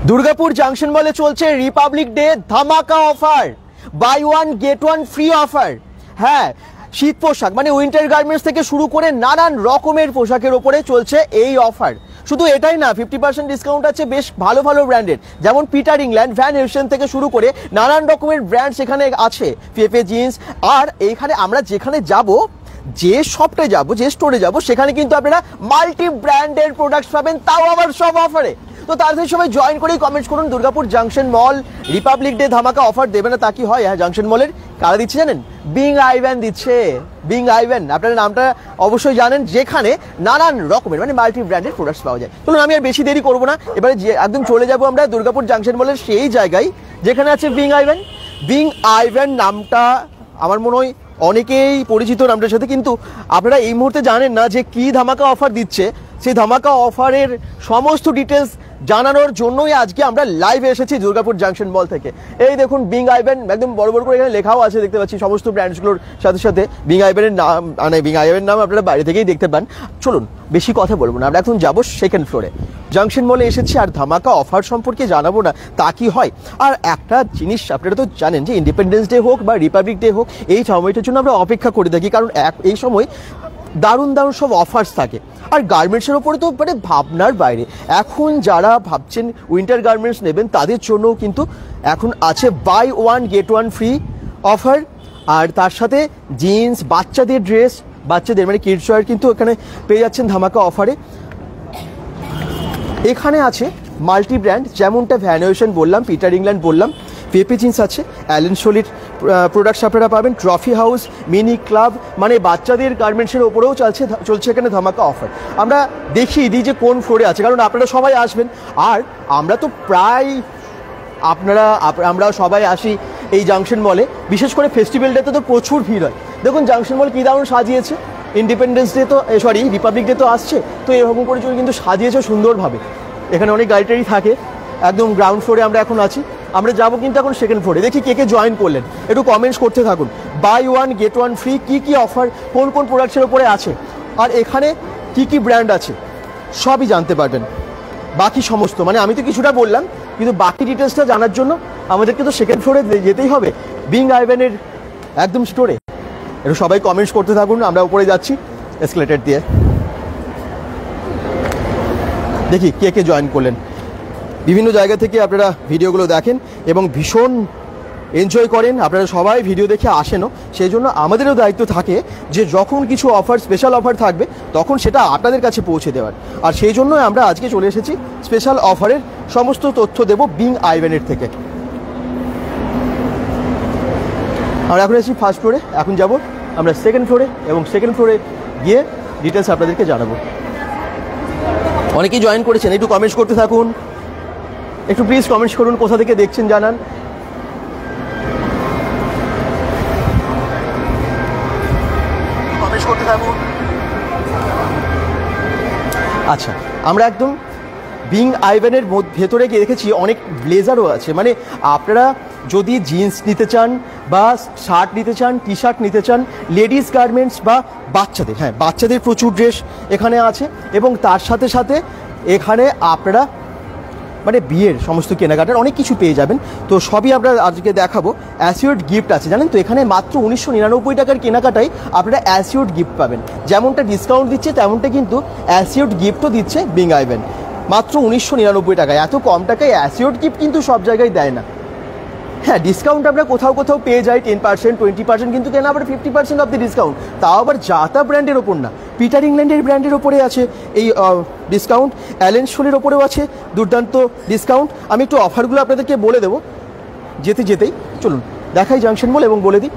Durgapur junction মলে চলছে republic day ধামাকা offer, buy one get one free offer. হ্যাঁ, শীত পোশাক মানে উইন্টার গার্মেন্টস থেকে শুরু করে নানান রকমের পোশাকের ওপরে চলছে এই অফার। শুধু এটাই না, 50% ডিসকাউন্ট আছে বেশ ভালো ভালো ব্র্যান্ডের, যেমন পিটার ইংল্যান্ড, ভ্যান হেলসেন থেকে শুরু করে নানান রকমের ব্র্যান্ড সেখানে আছে, পেপে জিন্স। আর এইখানে আমরা যেখানে যাব, যে শপটায় যাব, যে স্টোরে যাব, সেখানে কিন্তু আপনারা মাল্টি ব্র্যান্ডের প্রোডাক্টস পাবেন, তাও আবার সব অফারে। তো তাড়াতাড়ি সবাই জয়েন করেই কমেন্টস করুন, দুর্গাপুর জাংশন মল রিপাবলিক ডে ধামাকা অফার দেবে না তা কি হয়? হ্যাঁ, জাংশন মলের কারা দিচ্ছে জানেন? বিং আইভ্যান দিচ্ছে। বিং আইভ্যান আপনারা নামটা অবশ্যই জানেন, যেখানে নানান রকমের মানে মাল্টি ব্র্যান্ডের প্রোডাক্টস পাওয়া যায়। চলুন আমি আর বেশি দেরি করবো না, এবারে একদম চলে যাব আমরা দুর্গাপুর জাংশন মলের সেই জায়গায় যেখানে আছে বিং আইভ্যান। বিং আইভ্যান নামটা আমার মনে হয় অনেকেই পরিচিত নামটার সাথে, কিন্তু আপনারা এই মুহূর্তে জানেন না যে কি ধামাকা অফার দিচ্ছে। সেই ধামাকা অফারের সমস্ত ডিটেলস জানানোর জন্যই আজকে আমরা লাইভে এসেছি দুর্গাপুর জাংশন মল থেকে। এই দেখুন বিং আইভ্যান একদম বড় বড় করে এখানে লেখাও আছে, দেখতে পাচ্ছি সমস্ত ব্র্যান্ডসগুলোর সাথে সাথে বিং আইভ্যানের নাম, মানে বিং আইভ্যানের নাম আপনারা বাইরে থেকেই দেখতে পান। চলুন বেশি কথা বলবো না, আমরা এখন যাবো সেকেন্ড ফ্লোরে। জাংশন মলে এসেছি আর ধামাকা অফার সম্পর্কে জানাবো না তা কি হয়? আর একটা জিনিস আপনারা তো জানেন যে ইন্ডিপেন্ডেন্স ডে হোক বা রিপাবলিক ডে হোক, এই সময়টার জন্য আমরা অপেক্ষা করে থাকি, কারণ এই সময় দারুণ দারুণ সব অফার্স থাকে। আর গার্মেন্টসের ওপরে তো মানে ভাবনার বাইরে। এখন যারা ভাবছেন উইন্টার গার্মেন্টস নেবেন, তাদের জন্যও কিন্তু এখন আছে buy one get one free offer. আর তার সাথে জিন্স, বাচ্চাদের ড্রেস, বাচ্চাদের মানে কিডস ওয়্যার কিন্তু এখানে পেয়ে যাচ্ছেন ধামাকা অফারে। এখানে আছে মাল্টি ব্র্যান্ড, যেমনটা ভ্যান হেলসেন বললাম, পিটার ইংল্যান্ড বললাম, পেপে জিন্স আছে, অ্যালেন সোলির প্রোডাক্টস আপনারা পাবেন, ট্রফি হাউস, মিনি ক্লাব, মানে বাচ্চাদের গার্মেন্টসের ওপরেও চলছে এখানে ধামাকা অফার। আমরা দেখিয়ে দিই যে কোন ফ্লোরে আছে, কারণ আপনারা সবাই আসবেন। আর আমরা তো প্রায় আমরা সবাই আসি এই জাংশন মলে, বিশেষ করে ফেস্টিভ্যাল ডেতে তো প্রচুর ভিড় হয়। দেখুন জাংশন মল কী দারুণ সাজিয়েছে। ইন্ডিপেন্ডেন্স ডে তো রিপাবলিক ডে তো আসছে, তো এরকম করে কিন্তু সাজিয়েছে সুন্দরভাবে। এখানে অনেক গাড়ি টাড়ি থাকে। একদম গ্রাউন্ড ফ্লোরে আমরা এখন আছি, আমরা যাবো কিন্তু এখন সেকেন্ড ফ্লোরে। দেখি কে কে জয়েন করলেন, একটু কমেন্টস করতে থাকুন। Buy one get one free, কী কী অফার, কোন কোন প্রোডাক্টসের ওপরে আছে, আর এখানে কি কি ব্র্যান্ড আছে সবই জানতে পারবেন। বাকি সমস্ত মানে আমি তো কিছুটা বললাম, কিন্তু বাকি ডিটেলসটা জানার জন্য আমাদেরকে তো সেকেন্ড ফ্লোরে যেতেই হবে, বিং আইভ্যানের একদম স্টোরে। একটু সবাই কমেন্টস করতে থাকুন, আমরা উপরে যাচ্ছি এসকেলেটর দিয়ে। দেখি কে কে জয়েন করলেন। বিভিন্ন জায়গা থেকে আপনারা ভিডিওগুলো দেখেন এবং ভীষণ এনজয় করেন। আপনারা সবাই ভিডিও দেখে আসেনও, সেই জন্য আমাদেরও দায়িত্ব থাকে যে যখন কিছু অফার, স্পেশাল অফার থাকবে, তখন সেটা আপনাদের কাছে পৌঁছে দেওয়ার। আর সেই জন্যই আমরা আজকে চলে এসেছি স্পেশাল অফারের সমস্ত তথ্য দেব বিং আইভ্যানের থেকে। আমরা এখন এসেছি ফার্স্ট ফ্লোরে, এখন যাব আমরা সেকেন্ড ফ্লোরে, এবং সেকেন্ড ফ্লোরে গিয়ে ডিটেলস আপনাদেরকে জানাবো। অনেকেই জয়েন করেছেন, একটু কমেন্টস করতে থাকুন, একটু প্লিজ কমেন্টস করুন, কোথা থেকে দেখছেন জানান। কমেন্টস করতে থাকুন। আচ্ছা, আমরা একদম বিং আইভ্যানের ভেতরে গিয়ে দেখেছি অনেক ব্লেজারও আছে। মানে আপনারা যদি জিন্স নিতে চান বা শার্ট নিতে চান, টি শার্ট নিতে চান, লেডিস গার্মেন্টস বা বাচ্চাদের, হ্যাঁ বাচ্চাদের প্রচুর ড্রেস এখানে আছে। এবং তার সাথে সাথে এখানে আপনারা মানে বিয়ের সমস্ত কেনাকাটার অনেক কিছু পেয়ে যাবেন। তো সবই আমরা আজকে দেখাবো। অ্যাসিওর্ড গিফট আছে জানেন তো, এখানে মাত্র 1999 টাকার কেনাকাটায় আপনারা অ্যাসিওর্ড গিফট পাবেন। যেমনটা ডিসকাউন্ট দিচ্ছে তেমনটা কিন্তু অ্যাসিওর্ড গিফটও দিচ্ছে বিং আইভ্যান, মাত্র 1999 টাকায়। এত কম টাকায় অ্যাসিওর্ড গিফট কিন্তু সব জায়গায় দেয় না। হ্যাঁ, ডিসকাউন্ট আমরা কোথাও কোথাও পেয়ে যাই 10%, 20%, কিন্তু কেন আবার 50% অফ দি ডিসকাউন্ট, তাও আবার যাতা ব্র্যান্ডের ওপর না, পিটার ইংল্যান্ডের ব্র্যান্ডের ওপরে আছে এই ডিসকাউন্ট। অ্যালেন সোলির ওপরেও আছে দুর্দান্ত ডিসকাউন্ট। আমি একটু অফারগুলো আপনাদেরকে বলে দেবো যেতেই। চলুন দেখাই জাংশন মল এবং বলে দিই।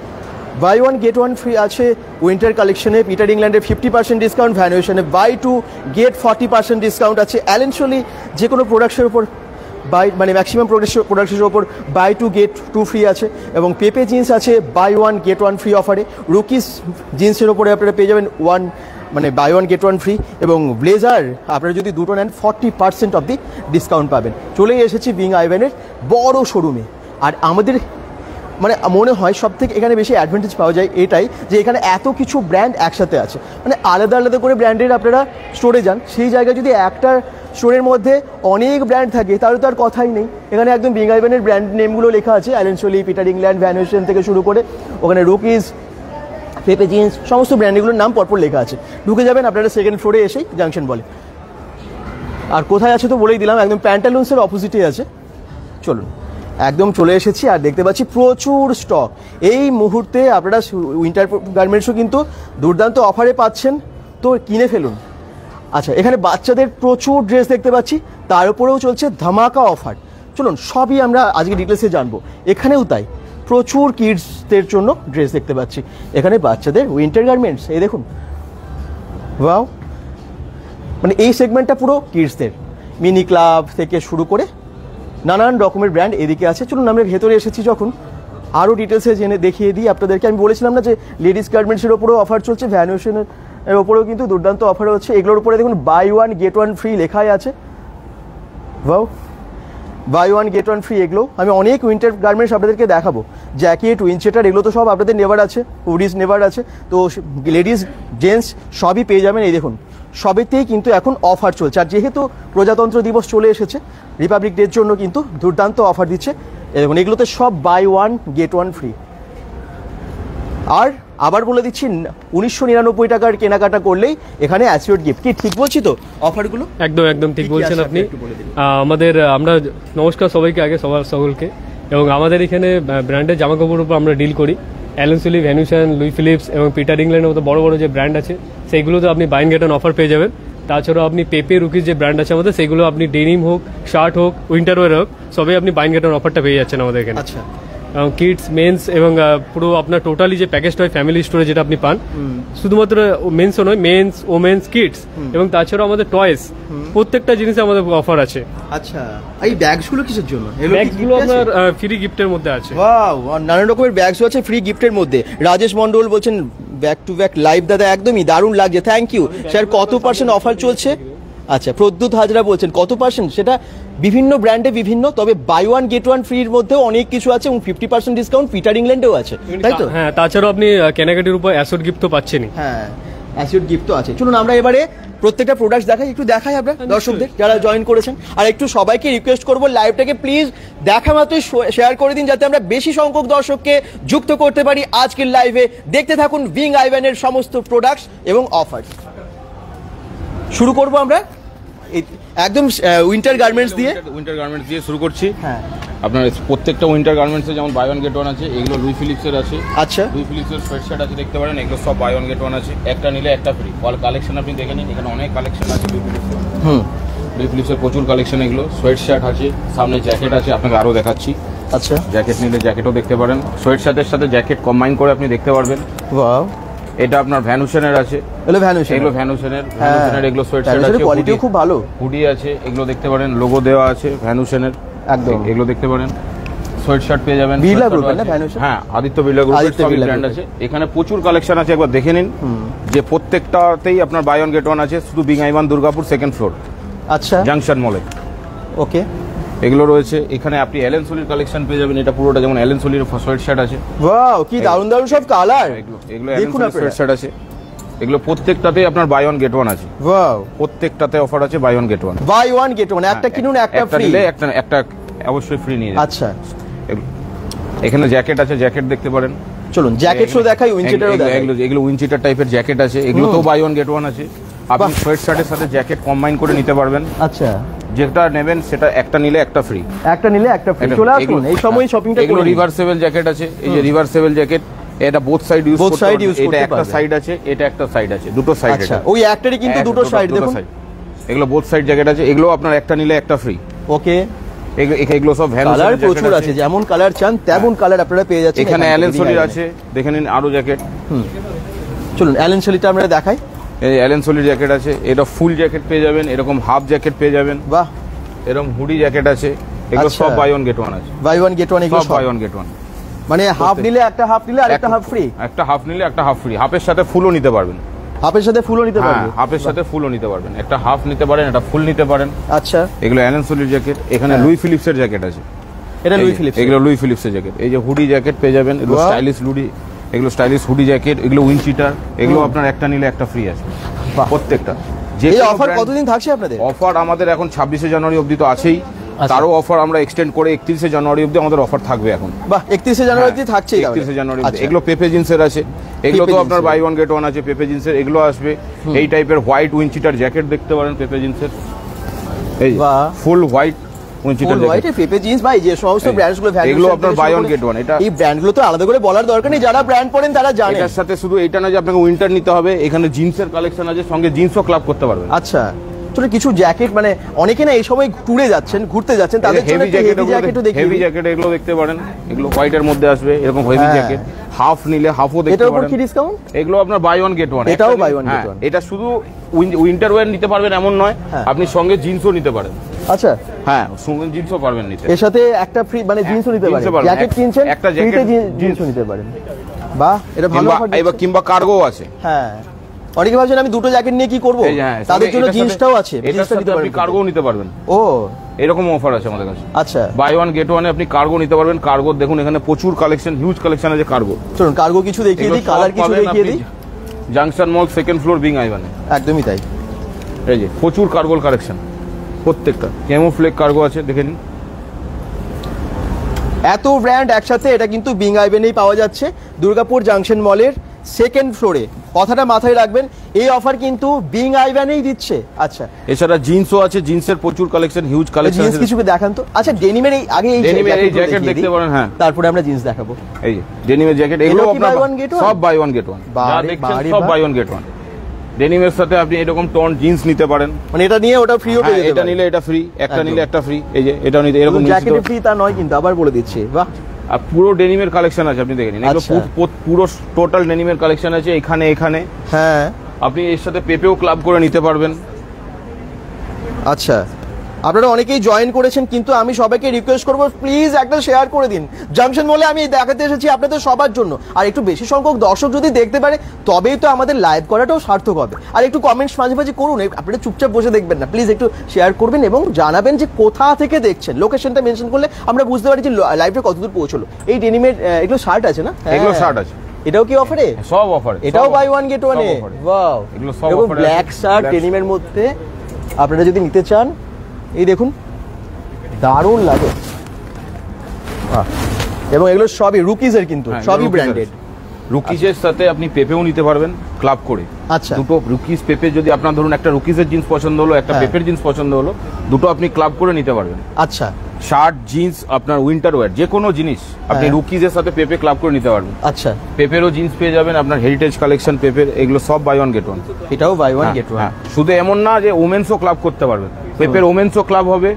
Buy one get one free আছে উইন্টার কালেকশনে, পিটার ইংল্যান্ডের 50% ডিসকাউন্ট, ভ্যান হেলসেনে বাই টু গেট 40% ডিসকাউন্ট আছে। অ্যালেন সোলি যে কোনো প্রোডাক্টসের ওপর মানে ম্যাক্সিমাম প্রোডাক্টসের ওপর buy two get two free আছে। এবং পেপে জিন্স আছে buy one get one free অফারে। রুকিস জিন্সের ওপরে আপনারা পেয়ে যাবেন মানে buy one get one free. এবং ব্লেজার আপনারা যদি দুটো নেন 40% অফ দি ডিসকাউন্ট পাবেন। চলেই এসেছি বিং আইভ্যানের বড় শোরুমে। আর আমাদের মানে মনে হয় সব থেকে এখানে বেশি অ্যাডভান্টেজ পাওয়া যায় এটাই যে এখানে এত কিছু ব্র্যান্ড একসাথে আছে। মানে আলাদা আলাদা করে ব্র্যান্ডের আপনারা স্টোরে যান, সেই জায়গায় যদি একটা স্টোরের মধ্যে অনেক ব্র্যান্ড থাকে, তাহলে তো আর কথাই নেই। এখানে একদম বিং আইভেনের ব্র্যান্ড নেমগুলো লেখা আছে, Allen Solly, Peter England, Van Heusen থেকে শুরু করে ওখানে রুকিজ, পেপে জিন্স, সমস্ত ব্র্যান্ডগুলোর নাম পরপর লেখা আছে। ঢুকে যাবেন আপনারা সেকেন্ড ফ্লোরে এসেই, জাংশন বলে। আর কোথায় আছে তো বলেই দিলাম, একদম প্যান্টালুন্সের অপোজিটে আছে। চলুন, একদম চলে এসেছি আর দেখতে পাচ্ছি প্রচুর স্টক। এই মুহূর্তে আপনারা উইন্টার গার্মেন্টসও কিন্তু দুর্দান্ত অফারে পাচ্ছেন, তো কিনে ফেলুন। আচ্ছা, এখানে বাচ্চাদের প্রচুর ড্রেস দেখতে পাচ্ছি, তার উপরেও চলছে ধামাকা অফার। চলুন সবই আমরা আজকে ডিটেলসে জানবো। এখানেও তাই, প্রচুর কিডসদের জন্য ড্রেস দেখতে পাচ্ছি। এখানে বাচ্চাদের উইন্টার গার্মেন্টস, এই দেখুন, ওয়াও, মানে এই সেগমেন্টটা পুরো কিডসদের, মিনি ক্লাব থেকে শুরু করে নানান রকমের ব্র্যান্ড এদিকে আছে। চলুন আমরা ভেতরে এসেছি যখন, আরও ডিটেলসে জেনে দেখিয়ে দিই আপনাদেরকে। আমি বলেছিলাম না যে লেডিস গার্মেন্টসের ওপরেও অফার চলছে, ভ্যান হেলসেনের এর ওপরেও কিন্তু দুর্দান্ত অফার হচ্ছে। এগুলোর উপরে দেখুন buy one get one free লেখাই আছে। Wow, buy one get one free. এগুলো আমি অনেক উইন্টার গার্মেন্টস আপনাদেরকে দেখাবো, জ্যাকেট, উইন্ডশিটার, এগুলো তো সব আপনাদের নেভার আছে, হুডিস নেভার আছে, তো লেডিস জেন্টস সবই পেয়ে যাবেন। এই দেখুন, সবেতেই কিন্তু এখন অফার চলছে। আর যেহেতু প্রজাতন্ত্র দিবস চলে এসেছে, রিপাবলিক ডের জন্য কিন্তু দুর্দান্ত অফার দিচ্ছে। দেখুন, এগুলোতে সব buy one get one free. আর আবার বলে দিচ্ছি, 1999 টাকার কেনাকাটা করলেই এখানে অ্যাসিওর গিফট। কি ঠিক বলছি তো অফারগুলো? একদম একদম ঠিক বলছেন আপনি। আমরা নমস্কার সবাইকে, আগে সকলকে। এবং আমাদের এখানে ব্র্যান্ডের জামাকাপড়ের উপর আমরা ডিল করি। Allen Solly, Van Heusen, Louis Philippe এবং পিটার ইংল্যান্ডের মতো বড় বড় যে ব্র্যান্ড আছে, সেইগুলোতে আপনি বাইন গেট অন অফার পেয়ে যাবেন। তাছাড়াও আপনি পেপে, রুকিজ যে ব্র্যান্ড আছে আমাদের, সেগুলো আপনি ডেনিম হোক, শার্ট হোক, উইন্টার ওয়ার হোক, সবই আপনি বাইন গেট অন অফারটা পেয়ে যাচ্ছেন আমাদের এখানে। আচ্ছা, কিডস, মেন্স এবং পুরো আপনার টোটালি যে প্যাকেজটা হয় ফ্যামিলি স্টোরে যেটা আপনি পান, শুধুমাত্র মেন্সও নয়, মেন্স, ওমেন্স, কিডস এবং তাছাড়াও আমাদের টয়েস, প্রত্যেকটা জিনিসে আমাদের অফার আছে। আচ্ছা, এই ব্যাগসগুলো কিসের জন্য? ব্যাগগুলো আপনার ফ্রি গিফটের মধ্যে আছে। ওয়াও, নানান রকমের ব্যাগস আছে ফ্রি গিফটের মধ্যে। রাজেশ মন্ডল বলছেন ব্যাক টু ব্যাক লাইভ দাদা, একদমই দারুণ লাগছে, থ্যাংক ইউ স্যার। কত পার্সেন্ট অফার চলছে? আচ্ছা, প্রদ্যুৎ হাজরা বলছেন কত পার্সেন্ট, সেটা বিভিন্ন ব্র্যান্ডে বিভিন্ন, তবে বাই ওয়ান গেট ওয়ান ফ্রির মধ্যেও অনেক কিছু আছে এবং 50% ডিসকাউন্ট পিটার ইংল্যান্ডেও আছে, তাই তো? হ্যাঁ, তাছাড়াও আপনি কেনাকাটির উপর অ্যাসোড গিফট তো পাচ্ছেনই। হ্যাঁ, অ্যাসিড গিফট তো আছে। চলুন আমরা এবারে প্রত্যেকটা প্রোডাক্ট দেখাই আমরা দর্শকদের যারা জয়েন করেছেন। আর একটু সবাইকে রিকোয়েস্ট করবো, লাইভটাকে প্লিজ দেখা মাত্রই শেয়ার করে দিন, যাতে আমরা বেশি সংখ্যক দর্শককে যুক্ত করতে পারি আজকের লাইভে। দেখতে থাকুন বিং আইভেনের সমস্ত প্রোডাক্টস এবং অফার। শুরু করবো আমরা একদম উইন্টার গার্মেন্টস দিয়ে শুরু করছি। হ্যাঁ, আপনার প্রত্যেকটা উইন্টার গার্মেন্টসে যেমন বাই ওয়ান গেট ওয়ান আছে, এগুলো লুই ফিলিপসের আছে। আচ্ছা, লুই ফিলিপসের সোয়েটশার্ট আছে, দেখতে পারেন, এগুলো সব বাই ওয়ান গেট ওয়ান আছে, একটা নিলে একটা ফ্রি। কালেকশন আপনি দেখে নিন, এখানে অনেক কালেকশন আছে লুই ফিলিপসের। লুই ফিলিপসের প্রচুর কালেকশন। এগুলো সোয়েটশার্ট আছে, সামনে জ্যাকেট আছে, আপনাকে আরও দেখাচ্ছি। আচ্ছা, জ্যাকেট নিলে জ্যাকেটও দেখতে পারেন, সোয়েটশার্টের সাথে জ্যাকেট কম্বাইন করে আপনি দেখতে পারবেন। ওয়াও, এটা আপনার ভ্যান হেলসেনের আছে, এগুলো ভ্যান হেলসেনের, এগুলো সোয়েটশার্ট আছে, কোয়ালিটিও খুব ভালো, হুডি আছে, এগুলো দেখতে পারেন, লোগো দেওয়া আছে ভ্যান হেলসেনের, একদম এগুলো দেখতে পারেন। সোয়েটশার্ট পেয়ে যাবেন, বিড়লা গ্রুপ না ভ্যান হেলসেন? হ্যাঁ, আদিত্য বিড়লা গ্রুপের সবই ব্র্যান্ড আছে। এখানে প্রচুর কালেকশন আছে, একবার দেখে নিন যে প্রত্যেকটাতেই আপনার বাই ওয়ান গেট ওয়ান আছে, শুধু being Ivan Durgapur second floor, আচ্ছা, জাংশন মলে। ওকে, এগুলো রয়েছে। এখানে আপনি অ্যালেন সোলির কালেকশন পেয়ে যাবেন, এটা পুরোটা যেমন অ্যালেন সোলির সোয়েটশার্ট আছে। ওয়াও, কি দারুণ দারুণ সব কালার। এগুলো অ্যালেন সোলির সোয়েটশার্ট আছে, এগুলো প্রত্যেকটাতেই আপনার বাই ওয়ান গেট ওয়ান আছে। ওয়াও, প্রত্যেকটাতে অফার আছে buy one get one. Buy one get one, একটা কিনুন একটা ফ্রি, একটা অবশ্যই ফ্রি নিয়ে যাবেন। আচ্ছা, এখানে জ্যাকেট আছে, জ্যাকেট দেখতে পারেন। চলুন জ্যাকেট শো দেখাই, উইন্ডশিটারও দেখাই। এগুলো উইন্ডশিটার টাইপের জ্যাকেট আছে, এগুলো তো বাই ওয়ান গেট ওয়ান আছে। আপনি সোয়েটশার্টের সাথে জ্যাকেট কম্বাইন করে নিতে পারবেন। আচ্ছা, যেটা নেবেন সেটা একটা নিলে একটা ফ্রি, একটা নিলে একটা ফ্রি। চলে আসুন এই সময় শপিংটা করুন। এগুলো রিভার্সেবল জ্যাকেট আছে, এই যে রিভার্সেবল জ্যাকেট, এটা বোথ সাইড ইউজ করতে পারবেন। এটা একটা সাইড আছে, এটা একটা সাইড আছে, দুটো সাইড। আচ্ছা, ওই একটারই কিন্তু দুটো সাইড, দেখুন এগুলো বোথ সাইড জ্যাকেট আছে, এগুলো আপনার একটা নিলে একটা ফ্রি। ওকে, এগুলো সব ভ্যান কালার প্রচুর আছে, যেমন কালার চান তেমন কালার আপনারা পেয়ে যাচ্ছেন। এখানে অ্যালেন সোলির আছে, দেখে নিন আরো জ্যাকেট। চলুন অ্যালেন সোলিটা আমরা দেখাই। এই অ্যালেন সোলির জ্যাকেট আছে, এটা ফুল জ্যাকেট পেয়ে যাবেন, এরকম হাফ জ্যাকেট পেয়ে যাবেন। বাহ, এরকম হুডি জ্যাকেট আছে, এগুলো সব বাই ওয়ান গেট ওয়ান আছে। বাই ওয়ান গেট ওয়ান, এগুলো সব বাই ওয়ান গেট ওয়ান, মানে হাফ নিলে একটা হাফ নিলে আরেকটা হাফ ফ্রি। একটা হাফ নিলে একটা হাফ ফ্রি, হাফের সাথে ফুলও নিতে পারবেন। হাফের সাথে ফুলও নিতে পারবেন? হাফের সাথে ফুলও নিতে পারবেন, একটা হাফ নিতে পারেন, একটা ফুল নিতে পারেন। আচ্ছা, এগুলো অ্যালেন সোলির জ্যাকেট। এখানে লুই ফিলিপসের জ্যাকেট আছে, এটা লুই ফিলিপস, এগুলো লুই ফিলিপসের জ্যাকেট। এই যে হুডি জ্যাকেট পেয়ে যাবেন, এগুলো স্টাইলিশ হুডি, এগুলো স্টাইলিশ হুডি জ্যাকেট, এগুলো উইন্ডশিটার, এগুলো আপনার একটা নিলে একটা ফ্রি আছে প্রত্যেকটা। এই অফার কতদিন থাকছে আপনাদের? অফার আমাদের এখন 26শে জানুয়ারি অবধি তো আছেই, তারও অফার আমরা এক্সটেন্ড করে 31শে জানুয়ারি অবধি আমাদের অফার থাকবে এখন। বাহ, 31শে জানুয়ারি অবধি থাকছে? 31শে জানুয়ারি অবধি। এগুলো পেপে জিন্সের আছে, এগুলো তো আপনার বাই ওয়ান গেট ওয়ান আছে পেপে জিন্সের, এগুলো আসবে। এই টাইপের হোয়াইট উইনচিটার জ্যাকেট দেখতে পারেন পেপে জিন্সের, এই full white windcheater jacket Pepe Jeans. ভাই যে সমস্ত ব্র্যান্ডগুলো এগুলো আপনার বাই ওয়ান গেট ওয়ান, এটা এই ব্র্যান্ডগুলো তো আলাদা করে বলার দরকার নেই, যারা ব্র্যান্ড পড়েন তারা জানেন। এটার সাথে শুধু এটা না যে আপনাকে উইন্টার নিতে হবে, এখানে জিন্সের কালেকশন আছে, সঙ্গে জিন্সও ক্লাব করতে পারবেন। আচ্ছা, ছোট কিছু জ্যাকেট, মানে অনেকে না এই সময় ট্যুরে যাচ্ছেন, ঘুরতে যাচ্ছেন, তাদের জন্য হেভি জ্যাকেট এগুলো দেখতে পারেন, এগুলো হোয়াইটের মধ্যে আসবে, এরকম হেভি জ্যাকেট হাফ নিলে হাফও দেখতে পারেন। এটার উপর কি ডিসকাউন্ট? এগুলো আপনার বাই ওয়ান গেট ওয়ান। এটাও বাই ওয়ান গেট ওয়ান। এটা শুধু উইন্টার ওয়্যার নিতে পারবেন এমন নয়, আপনি সঙ্গে জিন্সও নিতে পারেন। আচ্ছা, হ্যাঁ, সঙ্গে জিন্সও পারবেন নিতে, এর সাথে একটা ফ্রি মানে জিন্সও নিতে পারেন, জ্যাকেট কিনছেন একটা জ্যাকেট জিন্সও নিতে পারেন। বাহ, এটা ভালো অফার। এবার কিংবা কার্গো আছে। হ্যাঁ, অনেকে ভাবছেন আমি দুটো জ্যাকেট নিয়ে কি করব, তাদের জন্য জিন্সটাও আছে, জিন্সটা নিতে পারবেন, কার্গো নিতে পারবেন। ও, এরকম অফার আছে আমাদের কাছে। আচ্ছা, বাই ওয়ান গেট ওয়ানে আপনি কার্গো নিতে পারবেন। কার্গো দেখুন এখানে প্রচুর কালেকশন, হিউজ কালেকশন আছে কার্গো। চলুন কার্গো কিছু দেখিয়ে দিই, কালার কিছু দেখিয়ে দিই। জাংশন মল সেকেন্ড ফ্লোর বিং আইভানে। একদমই তাই, এই যে প্রচুর কার্গোর কালেকশন, প্রত্যেকটা ক্যামোফ্লেক কার্গো আছে, দেখে নিন। এত ব্র্যান্ড একসাথে, এটা কিন্তু বিং আইভেনেই পাওয়া যাচ্ছে, দুর্গাপুর জাংশন মলের সেকেন্ড ফ্লোরে। কথাটা মাথায় রাখবেন, এই অফার কিন্তু বিং আইভেনেই দিচ্ছে। আচ্ছা, এছাড়া জিন্সও আছে, জিন্সের প্রচুর কালেকশন, হিউজ কালেকশন। জিন্স কিছু দেখান তো। আচ্ছা, ডেনিমের এই আগে এই জ্যাকেট দেখতে পারেন, হ্যাঁ, তারপরে আমরা জিন্স দেখাবো। এই যে ডেনিমের জ্যাকেট, এগুলো আপনার সব বাই ওয়ান গেট ওয়ান, যা দেখছেন সব বাই ওয়ান গেট ওয়ান। ডেনিমের সাথে আপনি এরকম টোন জিন্স নিতে পারেন, মানে এটা নিয়ে ওটা ফ্রিও পেয়ে যেতে পারেন। এটা নিলে এটা ফ্রি, একটা নিলে একটা ফ্রি। এই যে এটাও নিতে, এরকম জ্যাকেট ফ্রি তা নয় কিন্তু, আবার বলে দিচ্ছি। বাহ, আর পুরো ডেনিমের কালেকশন আছে, আপনি দেখে নিন। এগুলো পুরো টোটাল ডেনিমের কালেকশন আছে এখানে। হ্যাঁ, আপনি এর সাথে পেপেও ক্লাব করে নিতে পারবেন। আচ্ছা, আপনারা অনেকেই জয়েন করেছেন, কিন্তু আমি সবাইকে রিকোয়েস্ট করবো প্লিজ একটা শেয়ার করে দিন। জাংশন মলে আমি দেখাতে এসেছি আপনাদের সবার জন্য, আর একটু বেশি সংখ্যক দর্শক যদি দেখতে পারে তবেই তো আমাদের লাইভ করাটাও সার্থক হবে। আর একটু কমেন্টস মাঝে মাঝে করুন, আপনারা চুপচাপ বসে দেখবেন না, প্লিজ একটু শেয়ার করবেন এবং জানাবেন যে কোথা থেকে দেখছেন। লোকেশনটা মেনশন করলে আমরা বুঝতে পারি যে লাইভটা কতদূর পৌঁছলো। এই ডেনিমের এগুলো শার্ট আছে না? এগুলো শার্ট আছে, এটাও কি অফারে? সব অফারে, এটাও বাই ওয়ান গেট ওয়ানে। ওয়াও, এগুলো সব অফারে। ব্ল্যাক শার্ট ডেনিমের মধ্যে আপনারা যদি নিতে চান, এই দেখুন দারুণ লাগে। এবং এগুলো সবই রুকিজের, কিন্তু সবই ব্র্যান্ডেড। রুকিজের সাথে আপনি পেপেও নিতে পারবেন ক্লাব করে। আচ্ছা, দুটো রুকিজ পেপে, যদি আপনার ধরুন একটা রুকিজের জিন্স পছন্দ হলো, একটা পেপের জিন্স পছন্দ হলো, দুটো আপনি ক্লাব করে নিতে পারবেন। আচ্ছা, শার্ট জিন্স আপনার উইন্টার ওয়্যার যে কোনো জিনিস আপনি রুকিজের সাথে পেপে ক্লাব করে নিতে পারবেন। আচ্ছা, পেপেরও জিন্স পেয়ে যাবেন, আপনার হেরিটেজ কালেকশন পেপের, এগুলো সব বাই ওয়ান গেট ওয়ান। এটাও বাই ওয়ান গেট ওয়ান। শুধু এমন না যে ওমেন্সও ক্লাব করতে পারবেন, পেপের ওমেন্সও ক্লাব হবে।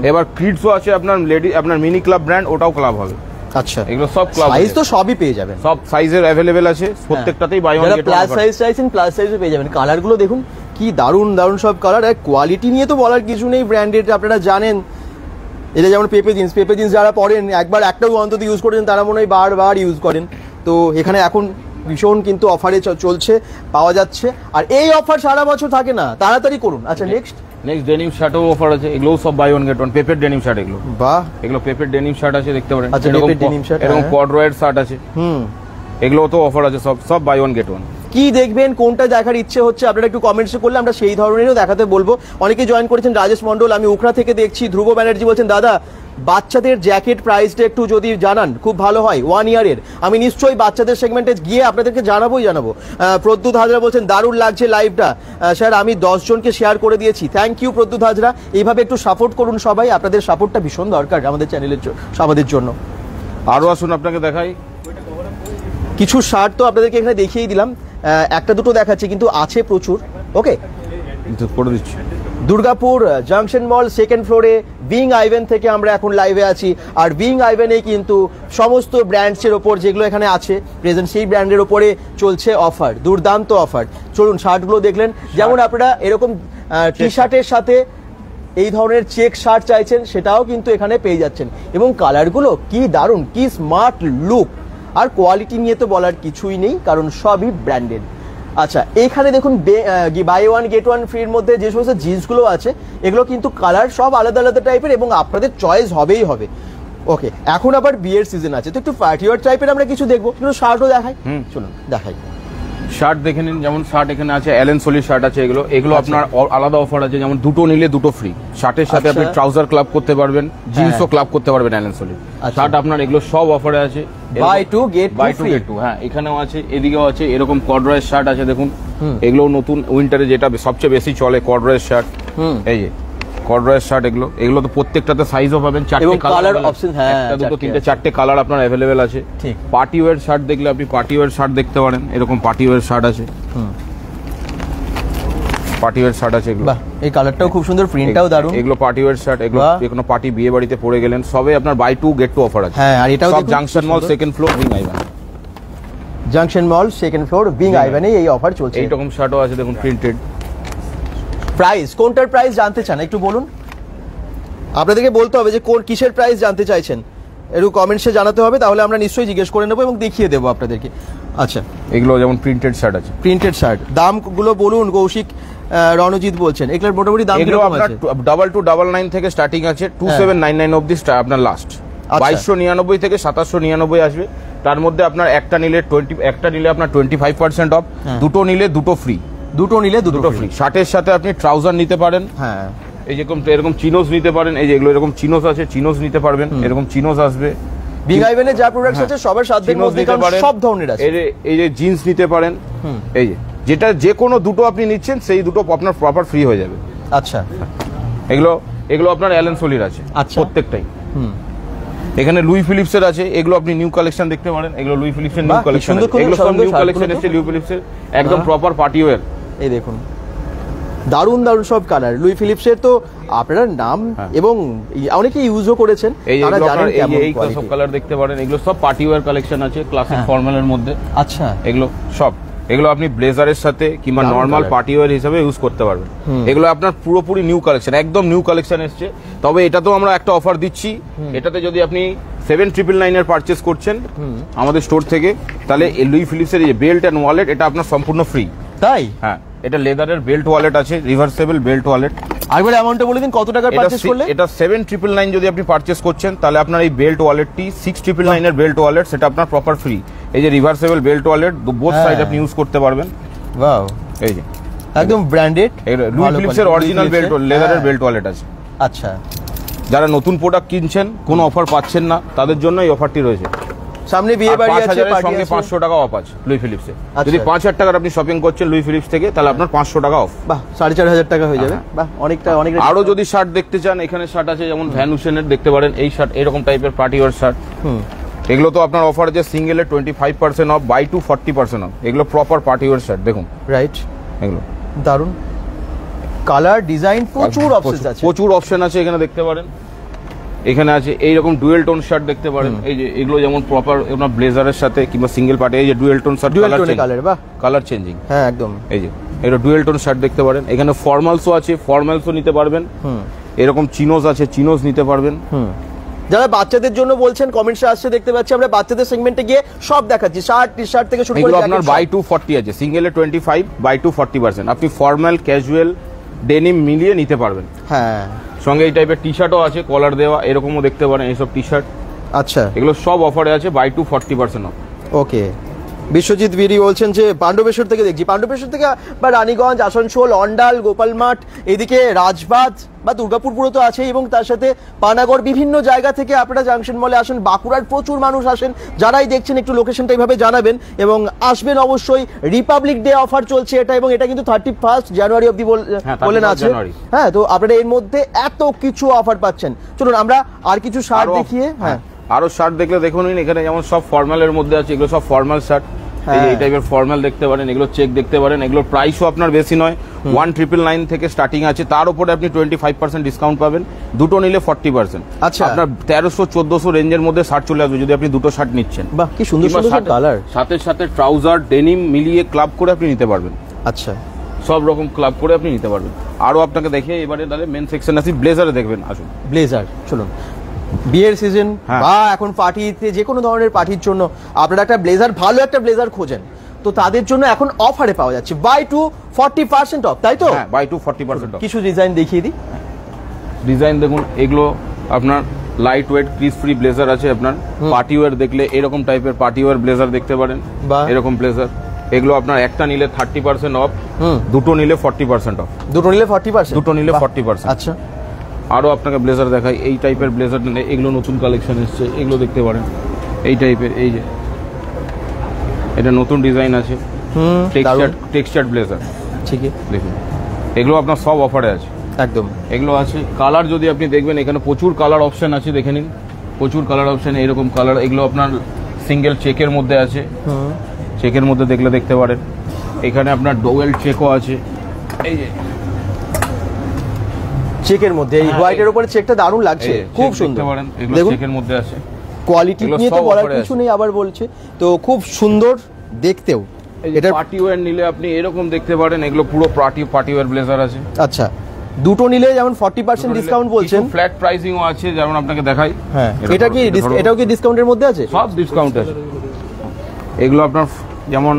এবার কিডসও আছে, আপনার লেডি, আপনার মিনি ক্লাব ব্র্যান্ড, ওটাও ক্লাব হবে। আচ্ছা, এগুলো সব ক্লাব, সাইজ তো সবই পেয়ে যাবেন, সব সাইজের अवेलेबल আছে, প্রত্যেকটাতেই buy one get one. Plus size চাইছেন প্লাস সাইজও পেয়ে যাবেন। কালারগুলো দেখুন কি দারুণ দারুণ সব কালার, আর কোয়ালিটি নিয়ে তো বলার কিছু নেই, ব্র্যান্ডেড আপনারা জানেন। এটা যেমন পেপে জিন্স যারা পরেন, একবার একটাও অন্তত ইউজ করেন, তারা মনে হয় বারবার ইউজ করেন। তো এখানে এখন ভীষণ কিন্তু অফারে চলছে, পাওয়া যাচ্ছে। আর এই অফার সারা বছর থাকে না, তাড়াতাড়ি করুন। আচ্ছা, নেক্সট ডেনিম শার্টও অফার আছে, এগুলো সব বাই ওয়ান গেট ওয়ান। পেপের ডেনিম শার্ট, এগুলো বাহ, এগুলো পেপের ডেনিম শার্ট আছে, দেখতে পারেন। আচ্ছা, পেপের ডেনিম শার্ট, এরকম কর্ডরয়ের শার্ট আছে, এগুলো তো অফার আছে, সব বাই ওয়ান গেট ওয়ান। কি দেখবেন, কোনটা দেখার ইচ্ছে হচ্ছে আপনারা একটু কমেন্টসে করলে আমরা সেই ধরনেরও দেখাতে বলবো। অনেকে জয়েন করেছেন, রাজেশ মন্ডল, আমি উখড়া থেকে দেখছি। ধ্রুব ব্যানার্জি বলছেন দাদা বাচ্চাদের জ্যাকেট প্রাইসটা একটু যদি জানান খুব ভালো হয়, 1 ইয়ারের। আমি নিশ্চয়ই বাচ্চাদের সেগমেন্টে গিয়ে আপনাদেরকে জানাবোই। প্রদ্যুৎ হাজরা বলছেন দারুণ লাগছে লাইভটা স্যার, আমি 10 জনকে শেয়ার করে দিয়েছি। থ্যাংক ইউ প্রদ্যুৎ হাজরা, এইভাবে একটু সাপোর্ট করুন সবাই, আপনাদের সাপোর্টটা ভীষণ দরকার আমাদের চ্যানেলের আমাদের জন্য। আরও আসুন আপনাকে দেখাই কিছু শার্ট, তো আপনাদেরকে এখানে দেখিয়েই দিলাম, একটা দুটো দেখাচ্ছি কিন্তু আছে প্রচুর। ওকে, করে দিচ্ছি। দুর্গাপুর জাংশন মল সেকেন্ড ফ্লোরে বিং আইভেন থেকে আমরা এখন লাইভে আছি। আর বিং আইভেনে কিন্তু সমস্ত ব্র্যান্ডসের ওপর যেগুলো এখানে আছে প্রেজেন্ট, সেই ব্র্যান্ডের ওপরে চলছে অফার, দুর্দান্ত অফার। চলুন, শার্টগুলো দেখলেন, যেমন আপনারা এরকম টি শার্টের সাথে এই ধরনের চেক শার্ট চাইছেন, সেটাও কিন্তু এখানে পেয়ে যাচ্ছেন। এবং কালারগুলো কি দারুণ, কি স্মার্ট লুক। আর কোয়ালিটি নিয়ে তো বলার কিছুই নেই, কারণ সবই ব্র্যান্ডেড। আচ্ছা, এখানে দেখুন বাই ওয়ান গেট ওয়ান ফ্রির মধ্যে যে সমস্ত জিন্সগুলো আছে, এগুলো কিন্তু কালার সব আলাদা আলাদা টাইপের এবং আপনাদের চয়েস হবেই হবে। ওকে, এখন আবার বিয়ের সিজন আছে, তো একটু পার্টি ওয়্যার টাইপের আমরা কিছু দেখবো, কিন্তু শার্টও দেখাই। চলুন দেখাই। শার্ট দেখে নিন, যেমন শার্ট এখানে আছে অ্যালেন সোলির শার্ট আছে, এগুলো আপনার আলাদা অফার আছে, যেমন দুটো নিলে দুটো ফ্রি। শার্টের সাথে আপনি ট্রাউজার ক্লাব করতে পারবেন, জিন্সও ক্লাব করতে পারবেন অ্যালেন সোলির শার্ট আপনার, এগুলো সব অফারে আছে। Buy two get two. হ্যাঁ, এখানেও আছে, এদিকেও আছে, এরকম কর্ডরয়ের শার্ট আছে দেখুন, এগুলো নতুন উইন্টারে যেটা সবচেয়ে বেশি চলে কর্ডরয়ের শার্ট। এই যে কর্ডরয়ের শার্ট, এগুলো তো প্রত্যেকটাতে সাইজও পাবেন, চারটে কালার অপশন, একটা দুটো তিনটে চারটে কালার আপনার অ্যাভেলেবেল আছে। পার্টি ওয়্যার শার্ট দেখলে আপনি পার্টি ওয়্যার শার্ট দেখতে পারেন, এরকম পার্টি ওয়্যার শার্ট আছে, পার্টি ওয়্যার শার্ট আছে, এগুলো এই কালারটাও খুব সুন্দর, প্রিন্টটাও দারুণ। এগুলো পার্টি ওয়্যার শার্ট, এগুলো কোনো পার্টি বিয়ে বাড়িতে পরে গেলেন, সবে আপনার buy two get two offer আছে। হ্যাঁ, আর এটাও সব junction mall second floor wing আইভান, junction mall second floor wing আইভানে এই অফার চলছে। এইরকম শার্টও আছে দেখুন, প্রিন্টেড। প্রাইস, কোনটার প্রাইস জানতে চান একটু বলুন, আপনাদেরকে বলতে হবে যে কোন কিসের প্রাইস জানতে চাইছেন, একটু কমেন্টসে জানাতে হবে, তাহলে আমরা নিশ্চয়ই জিজ্ঞেস করে নেবো এবং দেখিয়ে দেবো আপনাদেরকে। আচ্ছা, এগুলো যেমন প্রিন্টেড শার্ট আছে, প্রিন্টেড শার্ট, দামগুলো বলুন। কৌশিক রণজিৎ বলছেন এগুলোর মোটামুটি দাম কিরকম আছে? 2299 থেকে স্টার্টিং আছে, 2799 অবধি আপনার লাস্ট। 2299 থেকে 2799 আসবে, তার মধ্যে আপনার একটা নিলে আপনার 25% অফ, দুটো নিলে দুটো ফ্রি, দুটো নিলে দুটো ফ্রি। শার্টের সাথে আপনি ট্রাউজার নিতে পারেন, হ্যাঁ, এই যেরকম এরকম চিনোস নিতে পারেন, এই যে এগুলো এরকম চিনোস আছে, চিনোস নিতে পারবেন, এরকম চিনোস আসবে। বিগ আইভেনে যা প্রোডাক্টস আছে সবার সাধ্যের মধ্যে সব ধরনের আছে। এই যে জিন্স নিতে পারেন, এই যেটা যে কোনো দুটো আপনি নিচ্ছেন সেই দুটো আপনার প্রপার ফ্রি হয়ে যাবে। আচ্ছা, এগুলো আপনার অ্যালেন সোলির আছে প্রত্যেকটাই। এখানে লুই ফিলিপসের আছে, এগুলো আপনি নিউ কালেকশন দেখতে পারেন, এগুলো লুই ফিলিপসের নিউ কালেকশন, এগুলো সব নিউ কালেকশন এসেছে লুই ফিলিপসের, একদম প্রপার পার্টি ওয়্যার। এই দেখুন দারুণ দারুণ সব কালার। লুই ফিলিপসের তো আপনারা নাম এবং অনেকে ইউজও করেছেন, তারা জানেন কেমন এই সব কালার দেখতে পারেন, এগুলো সব পার্টি ওয়্যার কালেকশন আছে ক্লাসিক ফর্মালের মধ্যে। আচ্ছা, এগুলো আপনি ব্লেজারের সাথে কিংবা নরমাল পার্টি ওয়্যার হিসেবে ইউজ করতে পারবেন। এগুলো আপনার পুরোপুরি নিউ কালেকশন, একদম নিউ কালেকশন এসেছে। তবে এটাতেও আমরা একটা অফার দিচ্ছি, এটাতে যদি আপনি 7999 এর পারচেজ করছেন আমাদের স্টোর থেকে, তাহলে লুই ফিলিপসের এই বেল্ট এন্ড ওয়ালেট এটা আপনার সম্পূর্ণ ফ্রি। তাই? হ্যাঁ, এটা লেদারের বেল্ট ওয়ালেট আছে, রিভার্সেবল বেল্ট ওয়ালেট। আরেকবার অ্যামাউন্টটা বলে দিন, কত টাকার পারচেজ করলে? এটা 7999 যদি আপনি পারচেজ করছেন, তাহলে আপনার এই বেল্ট ওয়ালেটটি 6999 এর বেল্ট ওয়ালেট, সেটা আপনার প্রপার ফ্রি। এই যে reversible belt wallet, both side আপনি ইউজ করতে পারবেন। ওয়াও, এই যে একদম ব্র্যান্ডেড লুই ফিলিপসের অরিজিনাল বেল্ট, লেদারের বেল্ট ওয়ালেট আছে। আচ্ছা, যারা নতুন প্রোডাক্ট কিনছেন, কোনো অফার পাচ্ছেন না, তাদের জন্য এই অফারটি রয়েছে। সামনে বিয়ে বাড়ি আছে, সঙ্গে 500 টাকা অফ আছে লুই ফিলিপসে। যদি 5000 টাকার আপনি শপিং করছেন লুই ফিলিপস থেকে, তাহলে আপনার 500 টাকা অফ। বাহ, 4500 টাকা হয়ে যাবে। বাহ, অনেকটা। আরো যদি শার্ট দেখতে চান, এখানে শার্ট আছে যেমন ভ্যানুশনের দেখতে পারেন, এই শার্ট এরকম টাইপের পার্টি ওয়্যার শার্ট। এগুলো তো আপনার অফার আছে সিঙ্গেলে 25% অফ, বাই টু 40% অফ। এগুলো প্রপার পার্টি ওয়্যার শার্ট দেখুন, রাইট? এগুলো দারুন কালার, ডিজাইন, প্রচুর অপশন আছে, প্রচুর অপশন আছে এখানে দেখতে পারেন। এখানে আছে এইরকম ডুয়েল টোন শার্ট দেখতে পারেন, এই যে এগুলো যেমন প্রপার আপনার ব্লেজারের সাথে কিংবা সিঙ্গেল পার্টি, এই যে dual tone shirt, colour changing, হ্যাঁ একদম। এই যে এটা ডুয়েল টোন শার্ট দেখতে পারেন। এখানে ফর্মালসও আছে, ফর্মালসও নিতে পারবেন। এরকম চিনোস আছে, চিনোস নিতে পারবেন। যারা বাচ্চাদের জন্য বলছেন, কমেন্টসে আসছে দেখতে পাচ্ছি, আমরা বাচ্চাদের সেগমেন্টে গিয়ে সব দেখাচ্ছি, শার্ট টি শার্ট থেকে শুরু করে আপনার বাই টু 40 আছে, সিঙ্গেলে 25, বাই টু 40%। আপনি ফর্মাল, ক্যাজুয়াল, ডেনিম মিলিয়ে নিতে পারবেন। হ্যাঁ, সঙ্গে এই টাইপের টি শার্টও আছে, কলার দেওয়া, এরকমও দেখতে পারেন এইসব টি শার্ট। আচ্ছা, এগুলো সব অফারে আছে, বাই টু 40% অফ। ওকে, বিশ্বজিৎ বিরি বলছেন যে পাণ্ডবেশ্বর থেকে দেখছি, পাণ্ডবেশ্বর থেকে বা রানীগঞ্জ, আসানসোল, অন্ডাল, গোপালমাঠ, এদিকে রাজবাদ বা দুর্গাপুর পুরো তো আছে, এবং তার সাথে পানাগড়, বিভিন্ন জায়গা থেকে আপনারা জাংশন মলে আসেন। বাঁকুড়ার প্রচুর মানুষ আসেন, যারাই দেখছেন একটু লোকেশনটা এইভাবে জানাবেন এবং আসবেন অবশ্যই। রিপাবলিক ডে অফার চলছে এটা, এবং এটা কিন্তু 31 জানুয়ারি অব্দি বলেন আছে। হ্যাঁ, তো আপনারা এর মধ্যে এত কিছু অফার পাচ্ছেন। চলুন আমরা আর কিছু শার্ট দেখিয়ে। হ্যাঁ, আরো শার্ট দেখলে দেখুন, এখানে যেমন সব ফর্মালের মধ্যে আছে, এগুলো সব ফর্মাল শার্ট। এই টাইপের ফর্মাল দেখতে পারেন, এগুলো চেক দেখতে পারেন। এগুলোর প্রাইসও আপনার বেশি নয়, 1999 থেকে স্টার্টিং আছে, তার উপরে আপনি 25% ডিসকাউন্ট পাবেন। দুটো নিলে 40%। আচ্ছা, আপনার 1300-1400 রেঞ্জের মধ্যে শার্ট চলে আসবে যদি আপনি দুটো শার্ট নিচ্ছেন। বাহ, কি সুন্দর সুন্দর কালার। সাথে সাথে ট্রাউজার, ডেনিম মিলিয়ে ক্লাব করে আপনি নিতে পারবেন। আচ্ছা, সব রকম ক্লাব করে আপনি নিতে পারবেন। আরো আপনাকে দেখে এবারে তাহলে মেন সেকশন আছে, ব্লেজারে দেখবেন, আসুন। ব্লেজার, চলুন। বিয়ের সিজন বা এখন পার্টিতে, যে কোনো ধরনের পার্টির জন্য আপনারা একটা ব্লেজার, ভালো একটা ব্লেজার খোঁজেন, তো তাদের জন্য এখন অফারে পাওয়া যাচ্ছে বাই টু 40% অফ, তাই তো? হ্যাঁ, বাই টু 40% অফ। কিছু ডিজাইন দেখিয়ে দিই। ডিজাইন দেখুন, এগুলো আপনার light weight crease free blazer আছে। আপনার পার্টি ওয়্যার দেখলে এরকম টাইপের পার্টি ওয়্যার ব্লেজার দেখতে পারেন, এরকম ব্লেজার। এগুলো আপনার একটা নিলে 30% অফ, দুটো নিলে 40% অফ। দুটো নিলে 40%? দুটো নিলে 40%। আচ্ছা, আরও আপনাকে ব্লেজার দেখাই, এই টাইপের ব্লেজার নিলে এগুলো নতুন কালেকশন এসছে, এগুলো দেখতে পারেন এই টাইপের, এই যে এটা নতুন ডিজাইন আছে, টেক্সচার ব্লেজার, ঠিক আছে দেখুন এগুলো আপনার সব অফারে আছে একদম। এগুলো আছে কালার যদি আপনি দেখবেন এখানে প্রচুর কালার অপশন আছে, দেখে নিন প্রচুর কালার অপশন, এরকম কালার। এগুলো আপনার সিঙ্গেল চেকের মধ্যে আছে, চেকের মধ্যে দেখলে দেখতে পারেন। এখানে আপনার ডোয়েল চেকও আছে, এই যে চেকের মধ্যে এই হোয়াইটের উপরে চেকটা দারুণ লাগছে, খুব সুন্দর। দেখুন চেকের মধ্যে আছে, কোয়ালিটি নিয়ে তো বলার কিছু নেই, আবার বলছে তো খুব সুন্দর দেখতেও। এটা পার্টি ওয়্যার নিলে আপনি এরকম দেখতে পারেন, এগুলো পুরো পার্টি ওয়্যার ব্লেজার আছে। আচ্ছা, দুটো নিলে যেমন 40% ডিসকাউন্ট বলছেন, ফ্ল্যাট প্রাইসিংও আছে, যেমন আপনাকে দেখাই। হ্যাঁ, এটা কি এটাও কি ডিসকাউন্টের মধ্যে আছে? সব ডিসকাউন্ট আছে। এগুলো আপনার যেমন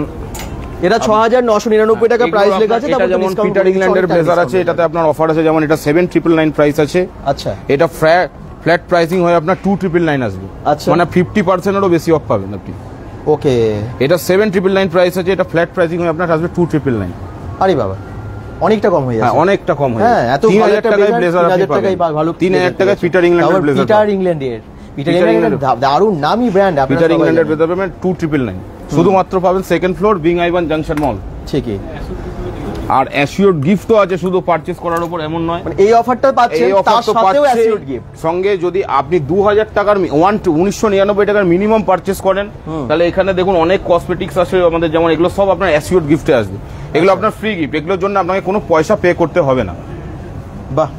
এটা 6999 টাকা প্রাইস লেখা আছে, এটা যেমন পিটার ইংল্যান্ডের ব্লেজার আছে, এটাতে আপনার অফার আছে, যেমন এটা 7999 প্রাইস আছে। আচ্ছা, এটা ফ্ল্যাট প্রাইসিং হয়ে আপনার 2999 আসবে, আচ্ছা মানে 50% এরও বেশি অফ পাবেন আপনি। ওকে, এটা 7999 প্রাইস আছে, এটা ফ্ল্যাট প্রাইসিং হয়ে আপনার আসবে 2999। আরে বাবা, অনেকটা কম হয়ে যাচ্ছে। অনেকটা কম হয়ে হ্যাঁ, এত 3000 টাকায় ব্লেজার আপনি পাবেন, ভালো 3000 টাকায় পিটার ইংল্যান্ডের ব্লেজার। পিটার ইংল্যান্ডের দারুণ নামি ব্র্যান্ড, পিটার ইংল্যান্ডের ব্লেজার পাবেন 2999, শুধুমাত্র পাবেন second floor being Ivan junction মল। ঠিকই, আর অ্যাসিওরড গিফটও আছে শুধু পারচেজ করার উপর, এমন নয় মানে এই অফারটা পাচ্ছেন, তার সাথেও অ্যাসিওরড গিফট সঙ্গে। যদি আপনি 2000 টাকার 1999 টাকার মিনিমাম পারচেজ করেন, তাহলে এখানে দেখুন অনেক কসমেটিক্স আছে আমাদের, যেমন এগুলো সব আপনার অ্যাসিওরড গিফটে আসবে, এগুলো আপনার ফ্রি গিফট, এগুলোর জন্য আপনাকে কোনো পয়সা পে করতে হবে না। বাহ,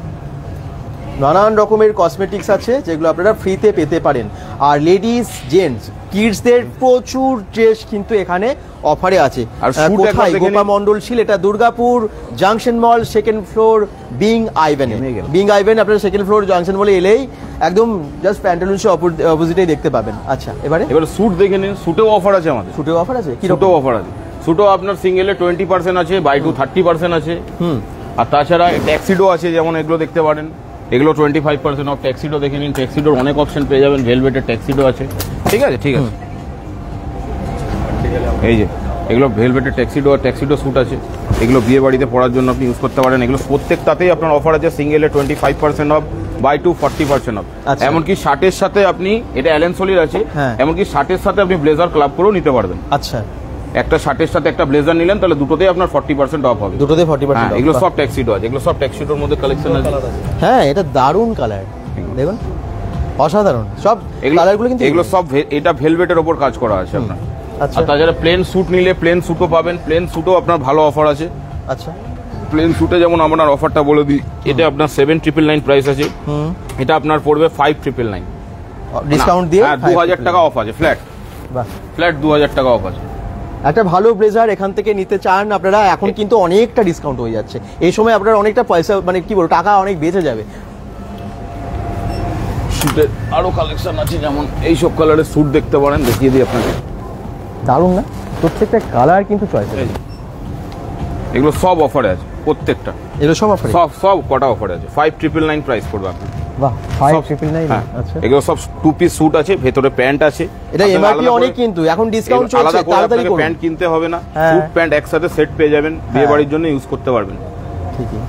নানান রকমের কসমেটিক্স আছে যেগুলো আপনারা ফ্রিতে পেতে পারেন। আর লেডিস জেন্টস কিডসদের প্রচুর ড্রেস কিন্তু এখানে অফারে আছে। আর কোথায়? গোপা মন্ডল শিল, এটা Durgapur junction mall, second floor বিং আইভেন। বিং আইভেন আপনারা সেকেন্ড ফ্লোর জাংশন মলে এলেই একদম জাস্ট প্যান্টালুন্সের অপোজিটেই দেখতে পাবেন। আচ্ছা, এবারে স্যুট দেখে নিন, স্যুটেও অফার আছে আমাদের। স্যুটেও অফার আছে? কি স্যুটেও অফার আছে, স্যুটও আপনার সিঙ্গেলে 20% আছে, বাই টু 30% আছে। আর তাছাড়া ট্যাক্সিডো আছে, যেমন এগুলো দেখতে পারেন, এগুলো 25% অফ। ট্যাক্সিডো দেখে নিন, ট্যাক্সিডোর অনেক অপশন পেয়ে যাবেন, ভেলভেটের ট্যাক্সিডো আছে। ঠিক আছে, ঠিক আছে, এই যে এগুলো ভেলভেটের ট্যাক্সিডো আর ট্যাক্সিডো স্যুট আছে, এগুলো বিয়ে বাড়িতে পরার জন্য আপনি ইউজ করতে পারেন। এগুলো প্রত্যেকটাতেই আপনার অফার আছে, সিঙ্গেলে 25% অফ, বাই টু 40% অফ। এমনকি শার্টের সাথে আপনি, এটা অ্যালেন সোলির আছে, এমনকি শার্টের সাথে আপনি ব্লেজার ক্লাব করেও নিতে পারবেন। আচ্ছা, একটা শার্টের সাথে একটা ব্লেজার নিলেন, তাহলে দুটোতেই আপনার 40% অফ হবে। দুটোতেই 40% অফ। এগুলো সব ট্যাক্সিডো আছে, এগুলো সব ট্যাক্সিডোর মধ্যে কালেকশন আছে। হ্যাঁ, এটা দারুণ কালার, দেখুন অসাধারণ সব কালারগুলো কিন্তু। এগুলো সব এটা ভেলভেটের উপর কাজ করা আছে আপনার। আচ্ছা, আর তাছাড়া প্লেন স্যুট নিলে প্লেন স্যুটও পাবেন, প্লেন স্যুটও আপনার ভালো অফার আছে। আচ্ছা, প্লেন স্যুটে যেমন আপনার অফারটা বলে দিই, এটা আপনার 7999 প্রাইস আছে, এটা আপনার পড়বে 5999 ডিসকাউন্ট দিয়ে। 2000 টাকা অফ আছে, ফ্ল্যাট। বাহ, ফ্ল্যাট 2000 টাকা অফ আছে। একটা ভালো ব্লেজার এখান থেকে নিতে চান আপনারা, এখন কিন্তু অনেকটা ডিসকাউন্ট হয়ে যাচ্ছে এই সময়, আপনার অনেকটা পয়সা, মানে কি বলবো, টাকা অনেক বেঁচে যাবে। স্যুটের আরো কালেকশন আছে, যেমন এই সব কালারের স্যুট দেখতে পারেন, দেখিয়ে দিই আপনাকে। দারুণ না? প্রত্যেকটা কালার কিন্তু চয়েস আছে। এগুলো সব অফারে আছে, প্রত্যেকটা এগুলো সব অফারে, সব কটা অফারে আছে। 5999 প্রাইস পড়বে আপনার। বাহ, 5999। আচ্ছা, এগুলো সব টু পিস স্যুট আছে, ভেতরে প্যান্ট আছে। এটা এমআরপি অনেক, কিন্তু এখন ডিসকাউন্ট চলছে, তাড়াতাড়ি করুন। প্যান্ট কিনতে হবে না, স্যুট প্যান্ট একসাথে সেট পেয়ে যাবেন, বিয়ে বাড়ির জন্য ইউজ করতে পারবেন। ঠিকই,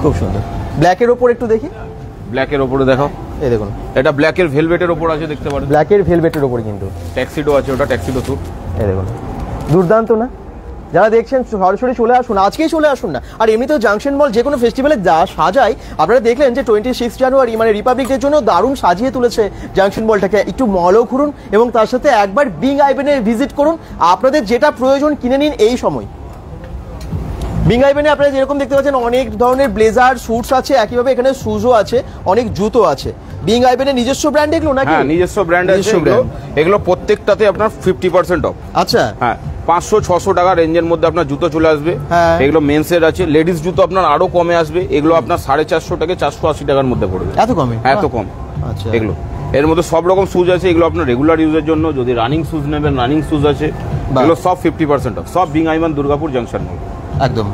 খুব সুন্দর। ব্ল্যাকের ওপর একটু দেখি, ব্ল্যাকের ওপরে দেখাও, এই দেখুন, এটা ব্ল্যাকের ভেলভেটের ওপর আছে, দেখতে পারেন। ব্ল্যাকের ভেলভেটের ওপর কিন্তু ট্যাক্সিডো আছে, ওটা ট্যাক্সিডো স্যুট। এই দেখুন, দুর্দান্ত না? যারা দেখছেন সরাসরি চলে আসুন, আজকেই চলে আসুন না। আর এমনিতেও জাংশন মল যে কোনো ফেস্টিভ্যালে যা সাজায়, আপনারা দেখলেন যে 26 জানুয়ারি মানে রিপাবলিক ডের জন্য দারুণ সাজিয়ে তুলেছে জাংশন মলটাকে। একটু মলও ঘুরুন এবং তার সাথে একবার বিং আইভেনে ভিজিট করুন, আপনাদের যেটা প্রয়োজন কিনে নিন এই সময়। বিং আইভেনে আপনারা যেরকম দেখতে পাচ্ছেন অনেক ধরনের ব্লেজার স্যুটস আছে, একইভাবে এখানে শুজও আছে, অনেক জুতো আছে। বিং আইভেনের নিজস্ব ব্র্যান্ড এগুলো নাকি? হ্যাঁ, নিজস্ব ব্র্যান্ড আছে, এগুলো প্রত্যেকটাতে আপনার 50% অফ। আচ্ছা, হ্যাঁ, 500-600 টাকা রেঞ্জের মধ্যে আপনার জুতো চলে আসবে। এগুলো মেন্সের আছে, লেডিস জুতো আপনার আরো কমে আসবে, এগুলো আপনার 450 থেকে 480 টাকার মধ্যে পড়বে। এত কমে? এত কম। আচ্ছা, এগুলো এর মধ্যে সব রকম শুজ আছে, এগুলো আপনার রেগুলার ইউজের জন্য। যদি রানিং শুজ নেবেন, রানিং শুজ আছে, এগুলো সব 50% অফ, সব বিং আইভান দুর্গাপুর জাংশন মল। একদম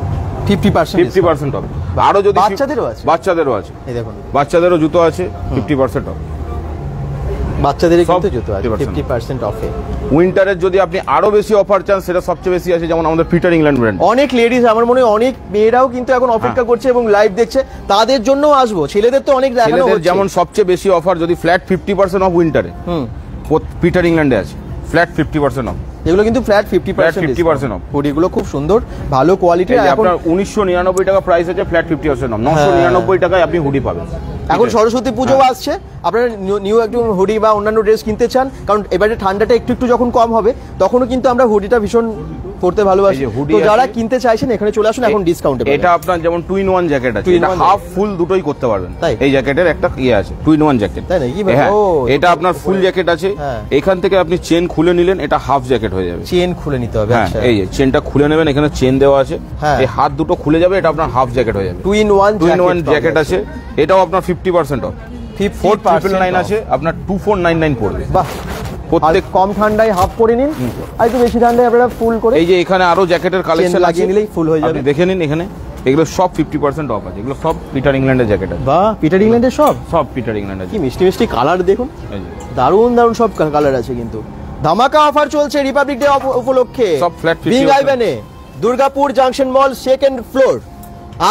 50% অফ। আরো যদি বাচ্চাদেরও আছে, বাচ্চাদেরও আছে, এই দেখুন, বাচ্চাদেরও জুতো আছে 50% অফ। বাচ্চাদের সব কিন্তু জুতো আছে 50% 50% অফে। উইন্টারের যদি আপনি আরো বেশি অফার চান সেটা সবচেয়ে বেশি আছে, যেমন আমাদের পিটার ইংল্যান্ড ব্র্যান্ড। অনেক লেডিস, আমার মনে হয় অনেক মেয়েরাও কিন্তু এখন অপেক্ষা করছে এবং লাইভ দেখছে, তাদের জন্য আসবো। ছেলেদের তো অনেক দেখানো ছেলেদের হচ্ছে। যেমন সবচেয়ে বেশি অফার যদি ফ্ল্যাট 50% অফ উইন্টারে পিটার ইংল্যান্ডে আছে, ফ্ল্যাট 50% অফ। এগুলো কিন্তু ফ্ল্যাট 50% off। হুডিগুলো খুব সুন্দর, ভালো কোয়ালিটির। এখন আপনার 1999 টাকা প্রাইস আছে, ফ্ল্যাট 50% অফ। 999 টাকায় আপনি হুডি পাবেন। এখন সরস্বতী পুজো আসছে, আপনারা নিউ একটু হুডি বা অন্যান্য ড্রেস কিনতে চান, কারণ এবারে ঠান্ডাটা একটু একটু যখন কম হবে তখনও কিন্তু আমরা হুডিটা ভীষণ পড়তে ভালোবাসি। তো যারা কিনতে চাইছেন এখানে চলে আসুন, এখন ডিসকাউন্টে। এটা আপনার যেমন 2-in-1 জ্যাকেট আছে, এটা হাফ ফুল দুটোই করতে পারবেন। তাই এই জ্যাকেটের একটা আছে 2-in-1 জ্যাকেট, তাই নাকি? হ্যাঁ, এটা আপনার ফুল জ্যাকেট আছে। এখান থেকে আপনি চেন খুলে নিলেন, এটা হাফ জ্যাকেট হয়ে যাবে। চেন খুলে নিতে হবে? হ্যাঁ, এই যে চেনটা খুলে নেবেন, এখানে চেন দেওয়া আছে, এই হাত দুটো খুলে যাবে, এটা আপনার হাফ জ্যাকেট হয়ে যাবে। 2-in-1 জ্যাকেট আছে, এটাও আপনার 50% অফ। 4999 আছে, আপনার 2499 পড়বে। বাহ, প্রত্যেক কম ঠান্ডায় হাফ পরে নিন, আর একটু বেশি ঠান্ডায় আপনারা ফুল করে। এই যে এখানে আরো জ্যাকেটের কালেকশন লাগিয়ে নিলেই ফুল হয়ে যাবে। দেখে নিন এখানে, এগুলো সব 50% অফ আছে। এগুলো সব পিটার ইংল্যান্ডের জ্যাকেট আছে। বাহ, পিটার ইংল্যান্ডের সব পিটার ইংল্যান্ডের। কি মিষ্টি মিষ্টি কালার দেখুন, দারুণ দারুণ সব কালার আছে। কিন্তু ধামাকা অফার চলছে রিপাবলিক ডে উপলক্ষে। সব ফ্ল্যাট বিং আইভেনে, Durgapur junction mall, 2nd floor.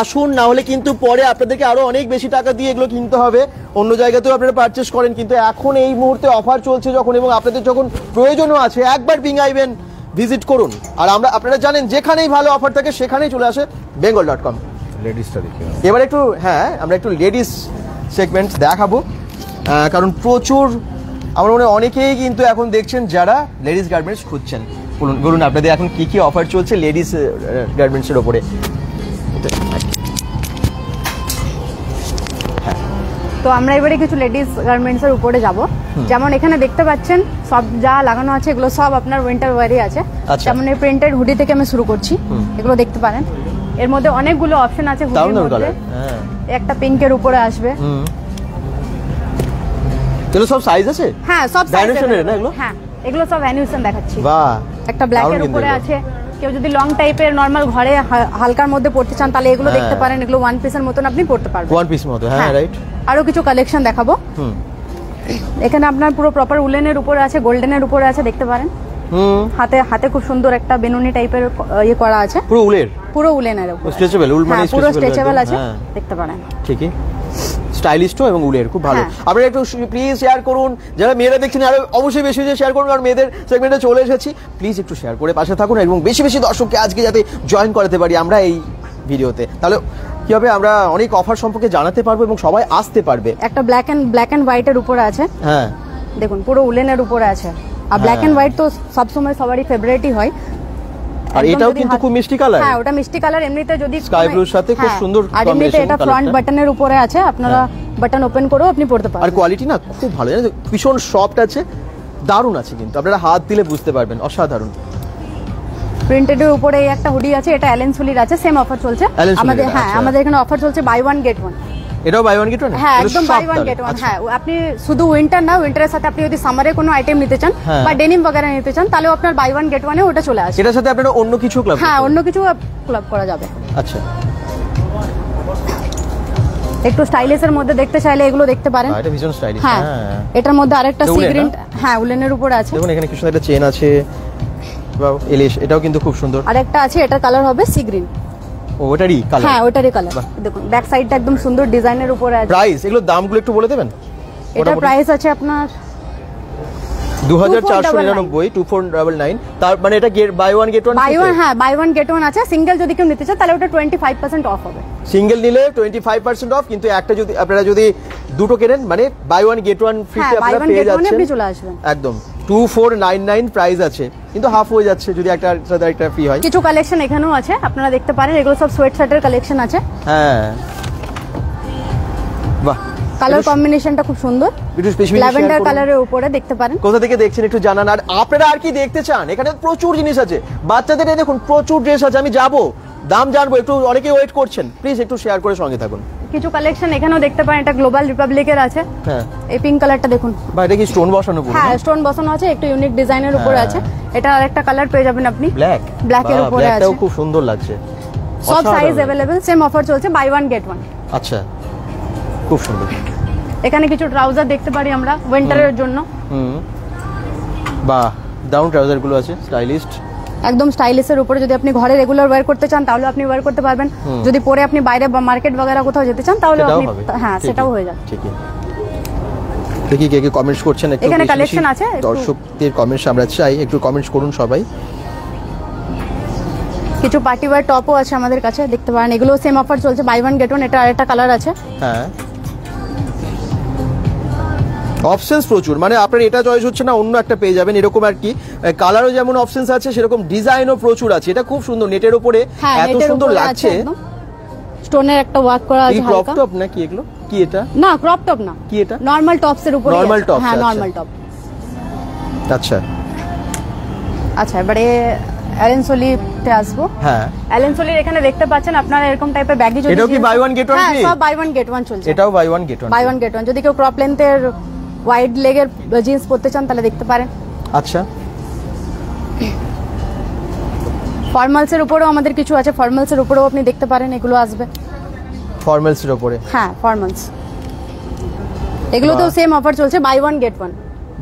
আসুন, না হলে কিন্তু পরে আপনাদেরকে আরো অনেক বেশি টাকা দিয়ে এগুলো কিনতে হবে। অন্য জায়গাতেও আপনারা পারচেস করেন, কিন্তু এখন এই মুহূর্তে অফার চলছে যখন, এবং আপনাদের যখন প্রয়োজনও আছে, একবার বিং আইভেন ভিজিট করুন। আর আপনারা জানেন যেখানেই ভালো অফার থাকে সেখানেই চলে আসে bengal.com। লেডিসটা দেখি এবার একটু, হ্যাঁ, আমরা একটু লেডিস সেগমেন্ট দেখাবো, কারণ প্রচুর আমার মনে হয় অনেকেই কিন্তু এখন দেখছেন যারা লেডিস গার্মেন্টস খুঁজছেন। বলুন আপনাদের এখন কি কি অফার চলছে লেডিস গার্মেন্টসের ওপরে। তো আমরা এবারে কিছু লেডিস গার্মেন্টসের উপরে যাব। যেমন এখানে দেখতে পাচ্ছেন সব যা লাগানো আছে এগুলো সব আপনার উইন্টার ওয়্যারই আছে। যেমন এই প্রিন্টেড হুডি থেকে আমি শুরু করছি, এগুলো দেখতে পারেন। এর মধ্যে অনেকগুলো অপশন আছে হুডির মধ্যে। একটা পিঙ্কের উপরে আসবে। এগুলো সব সাইজ আছে? হ্যাঁ, সব সাইজ আছে। হ্যাঁ, এগুলো সব ভ্যানিউশন দেখাচ্ছি। বাহ, একটা ব্ল্যাকের উপরে আছে। কেউ যদি লং টাইপের নরমাল ঘরে হালকার মধ্যে পড়তে চান তাহলে এগুলো দেখতে পারেন। এগুলো ওয়ান পিসের মতন আপনি পড়তে পারবেন। ওয়ান পিস মতো, হ্যাঁ, রাইট। আরো কিছু কালেকশন দেখাবো। এখানে আপনার পুরো প্রপার উলেনের উপরে আছে, গোল্ডেনের উপরে আছে, দেখতে পারেন। হাতে খুব সুন্দর একটা বেনুনি টাইপের ইয়ে করা আছে। পুরো উলেনের উপর স্ট্রেচেবল, উল মানে পুরো স্ট্রেচেবল আছে, দেখতে পারেন। ঠিকই, স্টাইলিশও এবং উলের খুব ভালো। আপনারা একটু প্লিজ শেয়ার করুন, যারা মেয়েরা দেখছেন আরো অবশ্যই বেশি বেশি শেয়ার করুন, কারণ মেয়েদের সেগমেন্টে চলে এসেছি। প্লিজ একটু শেয়ার করে পাশে থাকুন এবং বেশি বেশি দর্শককে আজকে যাতে জয়েন করাতে পারি আমরা এই ভিডিওতে, তাহলে কি হবে, আমরা অনেক অফার সম্পর্কে জানাতে পারবো এবং সবাই আসতে পারবে। একটা ব্ল্যাক এন্ড হোয়াইটের উপরে আছে, হ্যাঁ দেখুন, পুরো উলেনের উপরে আছে। আর ব্ল্যাক এন্ড হোয়াইট তো সবসময় সবারই ফেভারিটই হয়। আর এটাও কিন্তু খুব মিষ্টি কালার। হ্যাঁ, ওটা মিষ্টি কালার। এমনিতে যদি স্কাই ব্লুর সাথে খুব সুন্দর আর এমনিতে এটা ফ্রন্ট বাটনের উপরে আছে, আপনারা বাটন ওপেন করেও আপনি পড়তে পারবেন। আর কোয়ালিটি না খুব ভালো, জানেন, ভীষণ সফট আছে, দারুণ আছে, কিন্তু আপনারা হাত দিলে বুঝতে পারবেন, অসাধারণ। প্রিন্টেডের উপরে এই একটা হুডি আছে, এটা অ্যালেন সুলির আছে, সেম অফার চলছে আমাদের। হ্যাঁ, আমাদের এখানে অফার চলছে বাই ওয়ান গেট ওয়ান। এটাও বাই ওয়ান গেট ওয়ান? হ্যাঁ, একদম বাই ওয়ান গেট ওয়ান। হ্যাঁ, আপনি শুধু উইন্টার না, উইন্টারের সাথে আপনি যদি সামারে কোনো আইটেম নিতে চান বা ডেনিম বগেরা নিতে চান তাহলে আপনার বাই ওয়ান গেট ওয়ানে ওটা চলে আসে। এটার সাথে আপনারা অন্য কিছু ক্লাব? হ্যাঁ, অন্য কিছু ক্লাব করা যাবে। আচ্ছা, একটু স্টাইলিশের মধ্যে দেখতে চাইলে এগুলো দেখতে পারেন। এটা ভীষণ স্টাইলিশ। হ্যাঁ, এটার মধ্যে আরেকটা সি গ্রিন, হ্যাঁ, উলেনের উপরে আছে। দেখুন এখানে কিছু একটা চেন আছে, ওয়াও, এলিশ, এটাও কিন্তু খুব সুন্দর। আরেকটা আছে, এটার কালার হবে সি গ্রিন। ওটারই কালার? হ্যাঁ, ওটারই কালার। দেখুন ব্যাক সাইডটা একদম সুন্দর ডিজাইনের উপরে আছে। প্রাইস, এগুলোর দামগুলো একটু বলে দেবেন? এটার প্রাইস আছে আপনার 2499, 2499। তার মানে এটা বাই ওয়ান গেট ওয়ান? হ্যাঁ, বাই ওয়ান গেট ওয়ান আছে। সিঙ্গেল যদি কেউ নিতে চান তাহলে ওটা 25% অফ হবে। সিঙ্গেল নিলে 25% অফ, কিন্তু একটা যদি আপনারা যদি দুটো কেনেন মানে বাই ওয়ান গেট ওয়ান ফ্রিতে আপনারা পেয়ে যাচ্ছেন। আপনি চলে আসবেন একদম। 2499 প্রাইস আছে, কিন্তু হাফ হয়ে যাচ্ছে যদি একটা সাথে একটা ফ্রি হয়। কিছু কালেকশন এখানেও আছে, আপনারা দেখতে পারেন। এগুলো সব সোয়েট শার্টের কালেকশন আছে। হ্যাঁ, বাহ, কালার কম্বিনেশনটা খুব সুন্দর, ল্যাভেন্ডার কালারের উপরে দেখতে পারেন। কোথা থেকে দেখছেন একটু জানান। আর আপনারা আর কি দেখতে চান, এখানে প্রচুর জিনিস আছে, বাচ্চাদের দেখুন প্রচুর ড্রেস আছে। আমি যাবো, দাম জানবো, একটু অনেকে ওয়েট করছেন, প্লিজ একটু শেয়ার করে সঙ্গে থাকুন। কিছু কালেকশন এখানেও দেখতে পারেন, এটা গ্লোবাল রিপাবলিকের আছে। হ্যাঁ, এই পিঙ্ক কালারটা দেখুন। বা এটা কি স্টোন বসানো? হ্যাঁ, স্টোন বসানো আছে, একটু ইউনিক ডিজাইনের উপরে আছে। এটা আরেকটা কালার পেয়ে যাবেন আপনি, ব্ল্যাকের উপরে আছে। এটাও খুব সুন্দর লাগছে। সব সাইজ अवेलेबल, সেম অফার চলছে বাই ওয়ান গেট ওয়ান। আচ্ছা, খুব সুন্দর। এখানে কিছু ট্রাউজার দেখতে পারি আমরা উইন্টারের জন্য। বাহ, ডাউন ট্রাউজার গুলো আছে স্টাইলিস্ট, একদম স্টাইলিশের উপরে। যদি আপনি ঘরে রেগুলার ওয়্যার করতে চান তাহলে আপনি ওয়্যার করতে পারবেন, যদি পরে আপনি বাইরে বা মার্কেট বগেরা কোথাও যেতে চান তাহলে আপনি, হ্যাঁ সেটাও হয়ে যাবে। ঠিক আছে, দেখি কে কে কমেন্টস করছেন, একটু এখানে কালেকশন আছে, দর্শকদের কমেন্টস আমরা চাই, একটু কমেন্টস করুন সবাই। কিছু পার্টি ওয়্যার টপও আছে আমাদের কাছে, দেখতে পারেন। এগুলো সেম অফার চলছে, বাই ওয়ান গেট ওয়ান। এটা আরেকটা কালার আছে। হ্যাঁ, অপশনস প্রচুর, মানে আপনার এটা চয়েস হচ্ছে না অন্য একটা পেয়ে যাবেন এরকম আর কি। কালারও যেমন অপশনস আছে সেরকম ডিজাইনও প্রচুর আছে। এটা খুব সুন্দর, নেটের উপরে এত সুন্দর লাগছে। স্টোনের একটা ওয়ার্ক করা আছে। ক্রপ টপ নাকি এগুলো? কি এটা? না ক্রপ টপ না, কি এটা? নরমাল টপস এর উপরে। নরমাল টপ, হ্যাঁ নরমাল টপ। আচ্ছা আচ্ছা, এবারে অ্যালেন সলিতে আসবো। হ্যাঁ, অ্যালেন সলির এখানে দেখতে পাচ্ছেন আপনারা এরকম টাইপের ব্যাগি। যদি এটাও কি বাই ওয়ান গেট ওয়ান? হ্যাঁ, সব বাই ওয়ান গেট ওয়ান চলছে। এটাও buy one get one, buy one get one. যদি কেউ ক্রপ লেন্থের ওয়াইড লেগের জিন্স পরতে চান তাহলে দেখতে পারেন। আচ্ছা, ফর্মালসের উপরেও আমাদের কিছু আছে, ফর্মালসের উপরেও আপনি দেখতে পারেন, এগুলো আসবে ফর্মালসের উপরে। হ্যাঁ ফর্মালস, এগুলো তো সেম অফার চলছে, বাই ওয়ান গেট ওয়ান।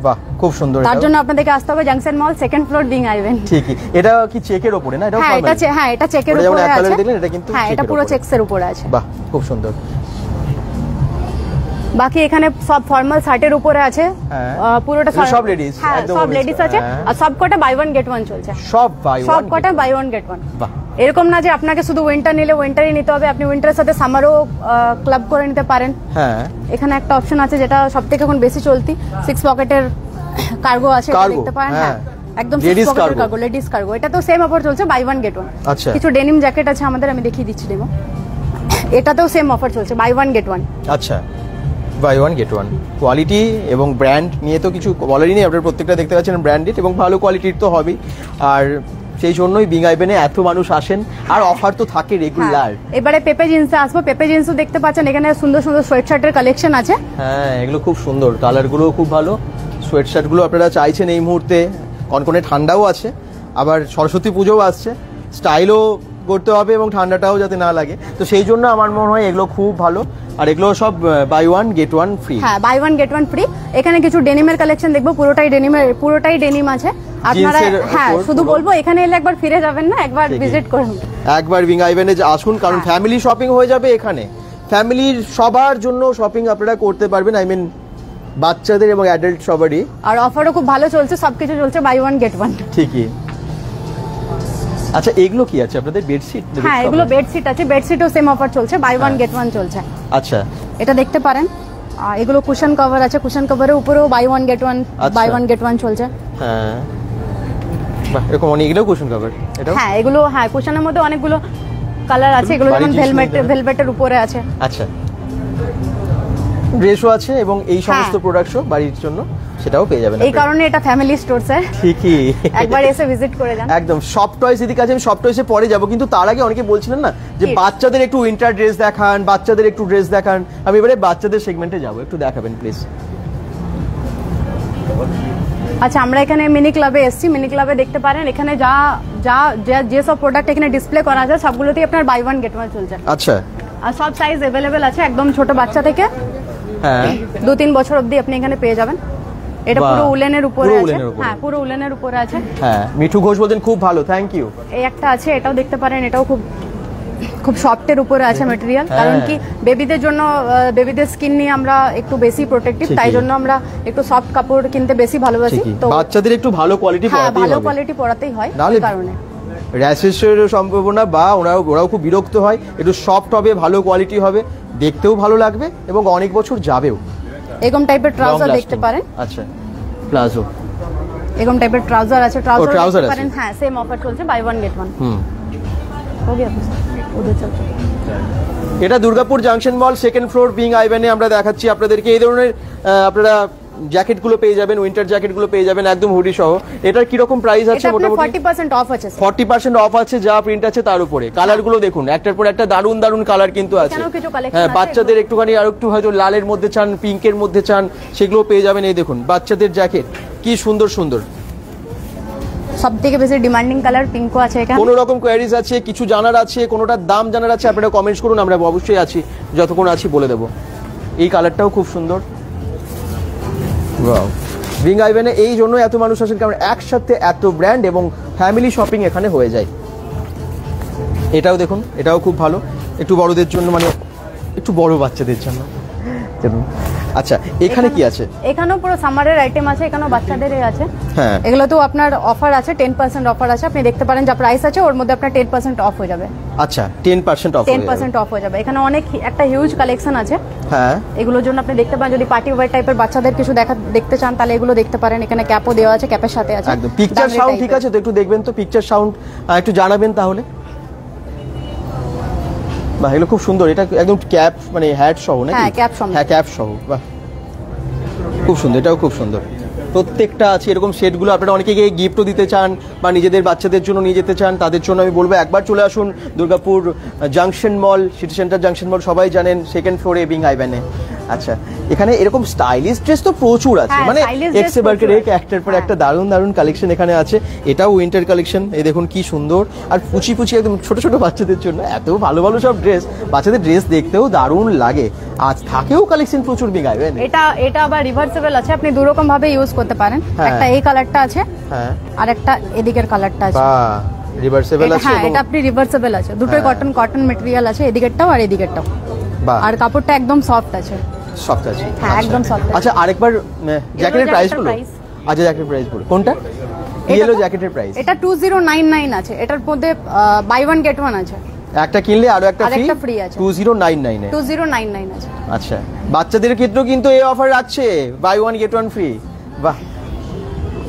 বাহ, খুব সুন্দর। তার জন্য আপনাদেরকে আসতে হবে জাংশন মল, সেকেন্ড ফ্লোর, বিং আইভেন। ঠিকই, এটা কি চেকের উপরে না? এটা হ্যাঁ এটা চেকের উপরে আছে। এটা কিন্তু হ্যাঁ, এটা পুরো চেকসের উপরে আছে। বাহ, খুব সুন্দর। বাকি এখানে সব ফর্মাল শার্টের উপরে আছে। পুরোটা সব লেডিস, হ্যাঁ সব লেডিস আছে। আর সব কটা বাই ওয়ান গেট ওয়ান চলছে। সব কটা বাই ওয়ান গেট ওয়ান। বাহ, এরকম না যে আপনাকে শুধু উইন্টার নিলে উইন্টারই নিতে হবে, আপনি উইন্টারের সাথে সামারও ক্লাব করে নিতে পারেন। হ্যাঁ, এখানে একটা অপশন আছে যেটা সবথেকে এখন বেশি চলতি, 6 পকেটের কার্গো আছে, এটা দেখতে পারেন। হ্যাঁ, একদম 6 পকেটের কার্গো, লেডিস কার্গো। এটা তো সেম অফার চলছে, বাই ওয়ান গেট ওয়ান। আচ্ছা, কিছু ডেনিম জ্যাকেট আছে আমাদের, আমি দেখিয়ে দিচ্ছি ডেমো। এটাতেও সেম অফার চলছে, বাই ওয়ান গেট ওয়ান। আচ্ছা, buy one get one. Quality এবং ব্র্যান্ড নিয়ে তো কিছু বলারই নেই, আপনারা প্রত্যেকটা দেখতে পাচ্ছেন ব্র্যান্ডেড এবং ভালো কোয়ালিটির তো হবেই। আর সেই জন্যই বিং আইভেনে এত মানুষ আসেন, আর অফার তো থাকে রেগুলার। এবারে পেপে জিন্সে আসবো। পেপে জিন্সও দেখতে পাচ্ছেন, এখানে সুন্দর সুন্দর সোয়েট শার্টের কালেকশন আছে। হ্যাঁ, এগুলো খুব সুন্দর, কালারগুলো খুব ভালো। সোয়েট শার্টগুলো আপনারা চাইছেন এই মুহূর্তে, কনকনে ঠান্ডাও আছে, আবার সরস্বতী পুজোও আসছে, স্টাইলও করতে হবে এবং ঠান্ডাটাও যাতে না লাগে, তো সেই জন্য আমার মনে হয় এগুলো খুব ভালো। আর এগুলো সব buy one get one free. হ্যাঁ, buy one get one free. এখানে কিছু ডেনিমের কালেকশন দেখবো, পুরোটাই ডেনিম আছে আপনারা। হ্যাঁ, শুধু বলবো এখানে এলে একবার ফিরে যাবেন না, একবার ভিজিট করুন, একবার বিং আইভেনে আসুন, কারণ ফ্যামিলি শপিং হয়ে যাবে এখানে। ফ্যামিলির সবার জন্য শপিং আপনারা করতে পারবেন, আই মিন বাচ্চাদের এবং অ্যাডাল্ট সবারই। আর অফারও খুব ভালো চলছে, সবকিছু চলছে বাই ওয়ান গেট ওয়ান। ঠিকই। আচ্ছা, এগুলো কি আছে আপনাদের? বেডশিট? হ্যাঁ, এগুলো বেডশিট আছে, বেডশিটও সেম অফার চলছে, বাই ওয়ান গেট ওয়ান চলছে। আচ্ছা, এটা দেখতে পারেন। এগুলো কুশন কভার আছে, কুশন কভারের উপরেও বাই ওয়ান গেট ওয়ান চলছে। হ্যাঁ, বাহ, এরকম অনেকগুলো কুশন কভার। এটাও হ্যাঁ, এগুলো হ্যাঁ কুশনের মধ্যে অনেকগুলো কালার আছে, এগুলো যেমন ভেলভেটের উপরে আছে। আচ্ছা, ড্রেসও আছে এবং এই সমস্ত প্রোডাক্টসও বাড়ির জন্য সেটাও পেয়ে যাবেন। এই কারণে এটা ফ্যামিলি স্টোর স্যার। ঠিকই, একবার এসে ভিজিট করে যান। একদম। সব টয়স এদিকে আছে, আমি সব টয়সে পরে যাব, কিন্তু তার আগে অনেকে বলছিলেন না যে বাচ্চাদের একটু উইন্টার ড্রেস দেখান, বাচ্চাদের একটু ড্রেস দেখান। আমি এবারে বাচ্চাদের সেগমেন্টে যাব, একটু দেখাবেন প্লিজ। আচ্ছা, আমরা এখানে মিনি ক্লাবে এসেছি। মিনি ক্লাবে দেখতে পারেন এখানে যে সব প্রোডাক্ট এখানে ডিসপ্লে করা আছে সবগুলোতেই আপনার বাই ওয়ান গেট ওয়ান চলছে। আচ্ছা, আর সব সাইজ अवेलेबल আছে, একদম ছোট বাচ্চা থেকে হ্যাঁ 2-3 বছর অবধি আপনি এখানে পেয়ে যাবেন। এটা পুরো উলেনের উপরে আছে। হ্যাঁ, পুরো উলেনের উপরে আছে। হ্যাঁ, মিঠু ঘোষ বলেন খুব ভালো, থ্যাংক ইউ। এই একটা আছে, এটাও দেখতে পারেন, এটাও খুব সফটের উপরে আছে ম্যাটেরিয়াল। কারণ কি বেবিদের জন্য, বেবিদের স্কিন নিয়ে আমরা একটু বেশি প্রোটেক্টিভ, তাই জন্য আমরা একটু সফট কাপড় কিনতে বেশি ভালোবাসি। তো বাচ্চাদের একটু ভালো কোয়ালিটি পরাতেই হবে। ভালো কোয়ালিটি পরাতেই হয়, এই কারণে র্যাশেসের সম্ভাবনা বা ওরাও খুব বিরক্ত হয়। একটু সফট হবে, ভালো কোয়ালিটি হবে, দেখতেও ভালো লাগবে এবং অনেক বছর যাবেও। এরকম টাইপের ট্রাউজার দেখতে পারেন। আচ্ছা, প্লাজো এরকম টাইপের ট্রাউজার আছে, ট্রাউজার দেখতে পারেন। হ্যাঁ, সেম অফার চলছে, বাই ওয়ান গেট ওয়ান। हो गया उधर चल। এটা Durgapur junction mall, second floor, বিং আইভেনে আমরা দেখাচ্ছি আপনাদেরকে। এই ধরনের আপনারা জ্যাকেটগুলো পেয়ে যাবেন, উইন্টার জ্যাকেটগুলো পেয়ে যাবেন একদম হুডি সহ। এটার কি রকম প্রাইস আছে? মোটামুটি 40% অফ আছে। 40% অফ আছে, যা প্রিন্ট আছে তার উপরে। কালারগুলো দেখুন, একটার পর একটা দারুন দারুন কালার কিন্তু আছে। হ্যাঁ, বাচ্চাদের একটুখানি আর একটু হয়তো লালের মধ্যে চান, পিঙ্কের মধ্যে চান, সেগুলো পেয়ে যাবেন। এই দেখুন বাচ্চাদের জ্যাকেট কি সুন্দর সুন্দর। সবথেকে বেশি ডিমান্ডিং কালার পিঙ্কও আছে এখানে। কোনো রকম কোয়ারিজ আছে, কিছু জানার আছে, কোনোটার দাম জানার আছে, আপনারা কমেন্টস করুন, আমরা অবশ্যই আছি, যতক্ষণ আছি বলে দেবো। এই কালারটাও খুব সুন্দর। ওয়াও, বিং আইভেনে এই জন্য এত মানুষ আসেন, কারণ একসাথে এত ব্র্যান্ড এবং ফ্যামিলি শপিং এখানে হয়ে যায়। এটাও দেখুন, এটাও খুব ভালো, একটু বড়দের জন্য, মানে একটু বড় বাচ্চাদের জন্য। আচ্ছা, এখানে কি আছে? এখানেও পুরো সামারের আইটেম আছে, এখানেও বাচ্চাদেরই আছে। হ্যাঁ, এগুলো তো আপনার অফার আছে, 10% অফার আছে। আপনি দেখতে পারেন যা প্রাইস আছে ওর মধ্যে আপনার 10% অফ হয়ে যাবে। আচ্ছা, 10% অফ, 10% অফ হয়ে যাবে। এখানে অনেক একটা হিউজ কালেকশন আছে। হ্যাঁ, এগুলোর জন্য আপনি দেখতে পারেন, যদি পার্টি ওয়্যার টাইপের বাচ্চাদের কিছু দেখতে চান তাহলে এগুলো দেখতে পারেন। এখানে ক্যাপও দেওয়া আছে, ক্যাপের সাথে আছে। একদম। পিকচার সাউন্ড ঠিক আছে তো? একটু দেখবেন তো পিকচার সাউন্ড, একটু জানাবেন তাহলে। বাহ, এগুলো খুব সুন্দর। এটা একদম ক্যাপ মানে হ্যাট সহ নাকি? হ্যাঁ, ক্যাপ সহ। হ্যাঁ, ক্যাপ সহ। বাহ, খুব সুন্দর, এটাও খুব সুন্দর। প্রত্যেকটা আছে এরকম সেটগুলো। আপনারা অনেকে গিফটও দিতে চান বা নিজেদের বাচ্চাদের জন্য নিয়ে যেতে চান, তাদের জন্য আমি বলবো একবার চলে আসুন দুর্গাপুর জাংশন মল, সিটি সেন্টার জাংশন মল, সবাই জানেন, সেকেন্ড ফ্লোরে বিং আইভেনে। আচ্ছা, এখানে এরকম স্টাইলিশ ড্রেস তো প্রচুর আছে, হ্যাঁ, মানে stylish dress এক্সেবার্কের প্রচুর আছে। একটার পর একটা দারুণ দারুণ কালেকশন এখানে আছে। এটাও উইন্টার কালেকশন, এই দেখুন কি সুন্দর। আর পুচি পুচি একদম ছোট ছোট বাচ্চাদের জন্য এত ভালো ভালো সব ড্রেস, বাচ্চাদের ড্রেস দেখতেও দারুণ লাগে। আজ থাকেও কালেকশন প্রচুর বিং আইভেনে। এটা আবার রিভার্সেবল আছে, আপনি দুই রকম ভাবে ইউজ করতে পারেন। একটা এই কালারটা আছে, হ্যাঁ, আর একটা এদিকের কালারটা আছে। বাহ, রিভার্সেবল আছে। হ্যাঁ, এটা আপনি রিভার্সেবল আছে, দুটোই কটন ম্যাটেরিয়াল আছে, এদিকেরটাও আর এদিকেরটাও। বাহ, আর কাপড়টা একদম সফট আছে। সফট আছে। হ্যাঁ, একদম সফট আছে। আচ্ছা, আরেকবার জ্যাকেটের প্রাইস বলো। price। আচ্ছা, জ্যাকেটের প্রাইস বলো, কোনটা? ইয়েলো জ্যাকেটের প্রাইস। এটা 2099 আছে। এটার মধ্যে বাই ওয়ান গেট ওয়ান আছে। একটা কিনলে আরো একটা আরেকটা ফ্রি free আছে। 2099 এ। 2099 আছে। আচ্ছা, বাচ্চাদের ক্ষেত্রেও কিন্তু এই অফার আছে, buy one get one free. বাহ,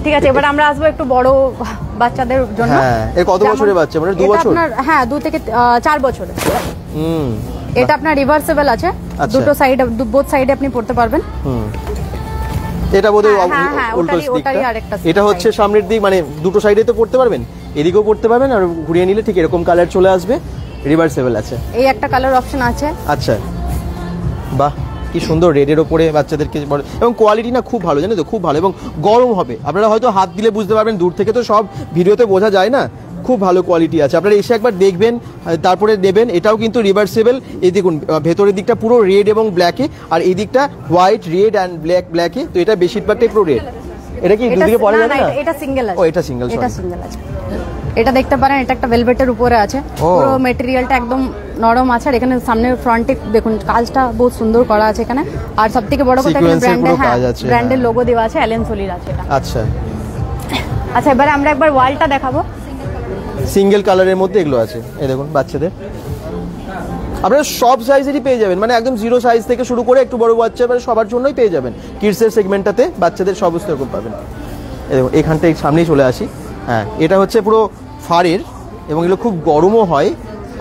ঠিক আছে, এবার আমরা আসবো একটু বড় বাচ্চাদের জন্য। হ্যাঁ, এর কত বছরের বাচ্চা? মানে 2 বছর? হ্যাঁ, 2 থেকে 4 বছরের। হুম, এটা আপনার রিভার্সেবল আছে, আচ্ছা। দুটো সাইড, বোথ সাইডে আপনি পড়তে পারবেন। হুম, এটা বোধহয় হ্যাঁ, উল্টো ওটারই দিকটা। আরেকটা এটা হচ্ছে সামনের দিক, মানে দুটো সাইডে তো পড়তে পারবেন, এদিকেও পড়তে পারবেন, আর ঘুরিয়ে নিলে ঠিক এরকম কালার চলে আসবে। রিভার্সেবল আছে। এই একটা কালার অপশন আছে। আচ্ছা, বাহ, কি সুন্দর, রেডের ওপরে বাচ্চাদেরকে এবং কোয়ালিটি না খুব ভালো, জানেন তো, খুব ভালো এবং গরম হবে। আপনারা হয়তো হাত দিলে বুঝতে পারবেন, দূর থেকে তো সব ভিডিওতে বোঝা যায় না। খুব ভালো কোয়ালিটি আছে, আপনারা এসে একবার দেখবেন তারপরে নেবেন। এটাও কিন্তু রিভার্সেবল। এই দেখুন, ভেতরের দিকটা পুরো রেড এবং ব্ল্যাকে, আর এই দিকটা হোয়াইট, রেড অ্যান্ড ব্ল্যাকে। তো এটা বেশিরভাগটাই পুরো রেড। এটা কি দুদিকে পড়া যাবে না? এটা সিঙ্গেল আছে। ও, এটা সিঙ্গেল, এটা সিঙ্গেল আছে। এটা দেখতে পারেন, এটা একটা ভেলভেটের উপরে আছে। পুরো ম্যাটেরিয়ালটা একদম নরম আছে। আর এখানে সামনে ফ্রন্টে দেখুন কাজটা বহুত সুন্দর করা আছে এখানে। আর সবথেকে বড় কথা, এখানে ব্র্যান্ডের লোগো দেওয়া আছে, অ্যালেন সোলির আছে এটা। আচ্ছা আচ্ছা, এবারে আমরা একবার ওয়ালটা দেখাবো। সিঙ্গেল কালারের মধ্যে এগুলো আছে, এই দেখুন বাচ্চাদের। আপনারা সব সাইজেরই পেয়ে যাবেন, মানে একদম 0 সাইজ থেকে শুরু করে একটু বড় বাচ্চা, মানে সবার জন্যই পেয়ে যাবেন। কিডসের সেগমেন্টটাতে বাচ্চাদের সমস্ত রকম পাবেন। এই দেখুন, এখানটা সামনেই চলে আসি। হ্যাঁ, এটা হচ্ছে পুরো ফারের এবং এগুলো খুব গরমও হয়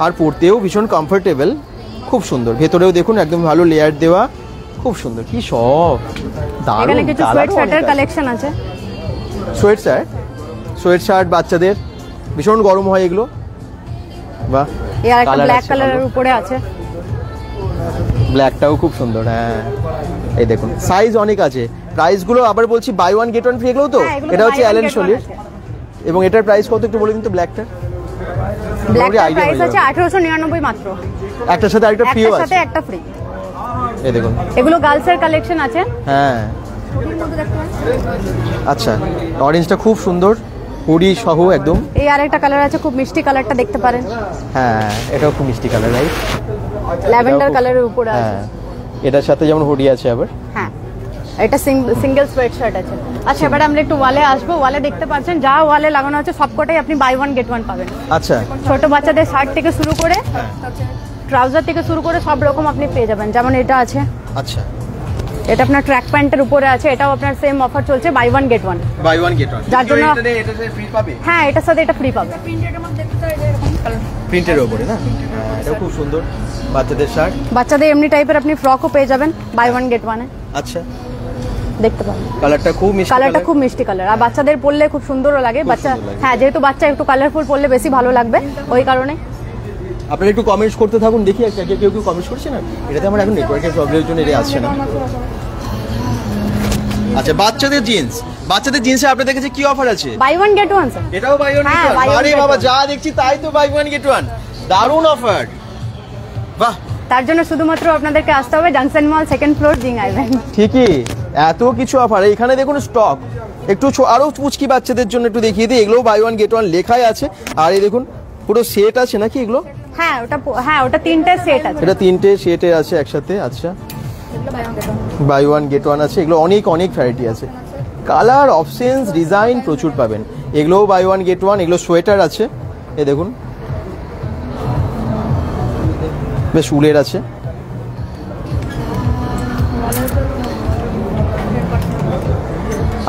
আর পরতেও ভীষণ কমফোর্টেবল, খুব সুন্দর। ভেতরেও দেখুন একদম ভালো লেয়ার দেওয়া, খুব সুন্দর। কি সব দারুণ। এখানে কিছু সোয়েট শার্টের কালেকশন আছে। সোয়েট শার্ট বাচ্চাদের ভীষণ গরম হয় এগুলো। বাহ, এই আরেকটা ব্ল্যাক কালারের উপরে আছে। ব্ল্যাকটাও খুব সুন্দর। হ্যাঁ, এই দেখুন সাইজ অনেক আছে। প্রাইসগুলো আবার বলছি, buy one get one free এগুলো তো। এটা হচ্ছে অ্যালেন সোলির। এবং এটার প্রাইস কত একটু বলে দিন তো। ব্ল্যাকটার প্রাইস আছে 1899 মাত্র। একটার সাথে আরেকটা ফ্রি আছে। সাথে একটা ফ্রি। এই দেখুন, এগুলো গার্লসের কালেকশন আছে। হ্যাঁ, আচ্ছা, অরেঞ্জটা খুব সুন্দর, হুডি সহ একদম। এই আরেকটা কালার আছে, খুব মিষ্টি কালারটা দেখতে পারেন। হ্যাঁ, এটাও খুব মিষ্টি কালার, রাইট? ল্যাভেন্ডার কালারের উপরে আছে। হ্যাঁ, এটার সাথে যেমন হুডি আছে আবার। হ্যাঁ, এটা সিঙ্গেল সোয়েট শার্ট আছে। আচ্ছা, এবারে আমরা একটু ওয়ালে আসবো। ওয়ালে দেখতে পাচ্ছেন যা ওয়ালে লাগানো আছে সবকটাই আপনি বাই ওয়ান গেট ওয়ান পাবেন। আচ্ছা, ছোট বাচ্চাদের শার্ট থেকে শুরু করে ট্রাউজার থেকে শুরু করে সব রকম আপনি পেয়ে যাবেন। যেমন এটা আছে। আচ্ছা, এটা আপনার ট্র্যাক প্যান্টের উপরে আছে। এটাও আপনার সেম অফার চলছে, buy one get one. Buy one get one, যার জন্য এটাতে ফ্রি পাবে। হ্যাঁ, এটার সাথে এটা ফ্রি পাবে। প্রিন্টের উপরে না? এটা খুব সুন্দর বাচ্চাদের শার্ট। বাচ্চাদের এমনি টাইপের আপনি ফ্রকও পেয়ে যাবেন বাই ওয়ান গেট ওয়ানে। আচ্ছা, দেখতে পাবেন কালারটা খুব মিষ্টি। কালারটা খুব মিষ্টি কালার, আর বাচ্চাদের পরলে খুব সুন্দরও লাগে। বাচ্চা, হ্যাঁ, যেহেতু বাচ্চা একটু কালারফুল পরলে বেশি ভালো লাগবে, ওই কারণে। আপনারা একটু কমেন্টস করতে থাকুন, দেখি কেউ কমেন্টস করছে না। এটাতে আমার এখন নেটওয়ার্কের প্রবলেমের জন্য এটা আসছে না। আচ্ছা, বাচ্চাদের জিন্সে আপনাদের কাছে কি অফার আছে? Buy one get one sir. এটাও বাই ওয়ান গেট ওয়ান। আরে বাবা, যা দেখছি তাই তো বাই ওয়ান গেট ওয়ান। দারুণ অফার। বাহ, তার জন্য শুধুমাত্র আপনাদেরকে আসতে হবে জাংশন মল 2nd ফ্লোর বিং আইভেন। ঠিকই, এত কিছু অফার এখানে দেখুন। স্টক একটু আরো পুচকি বাচ্চাদের জন্য একটু দেখিয়ে দিই, এগুলো বাই ওয়ান গেট ওয়ান লেখাই আছে। আর এই দেখুন পুরো সেট আছে নাকি এগুলো? হ্যাঁ ওটা 3টে সেট আছে, এটা 3টে সেটে আছে একসাথে। আচ্ছা, বাই ওয়ান গেট ওয়ান আছে, এগুলো অনেক অনেক ভ্যারাইটি আছে, কালার অপশনস ডিজাইন প্রচুর পাবেন। এগুলোও বাই ওয়ান গেট ওয়ান। এগুলো সোয়েটার আছে, এ দেখুন বেশ উলের আছে।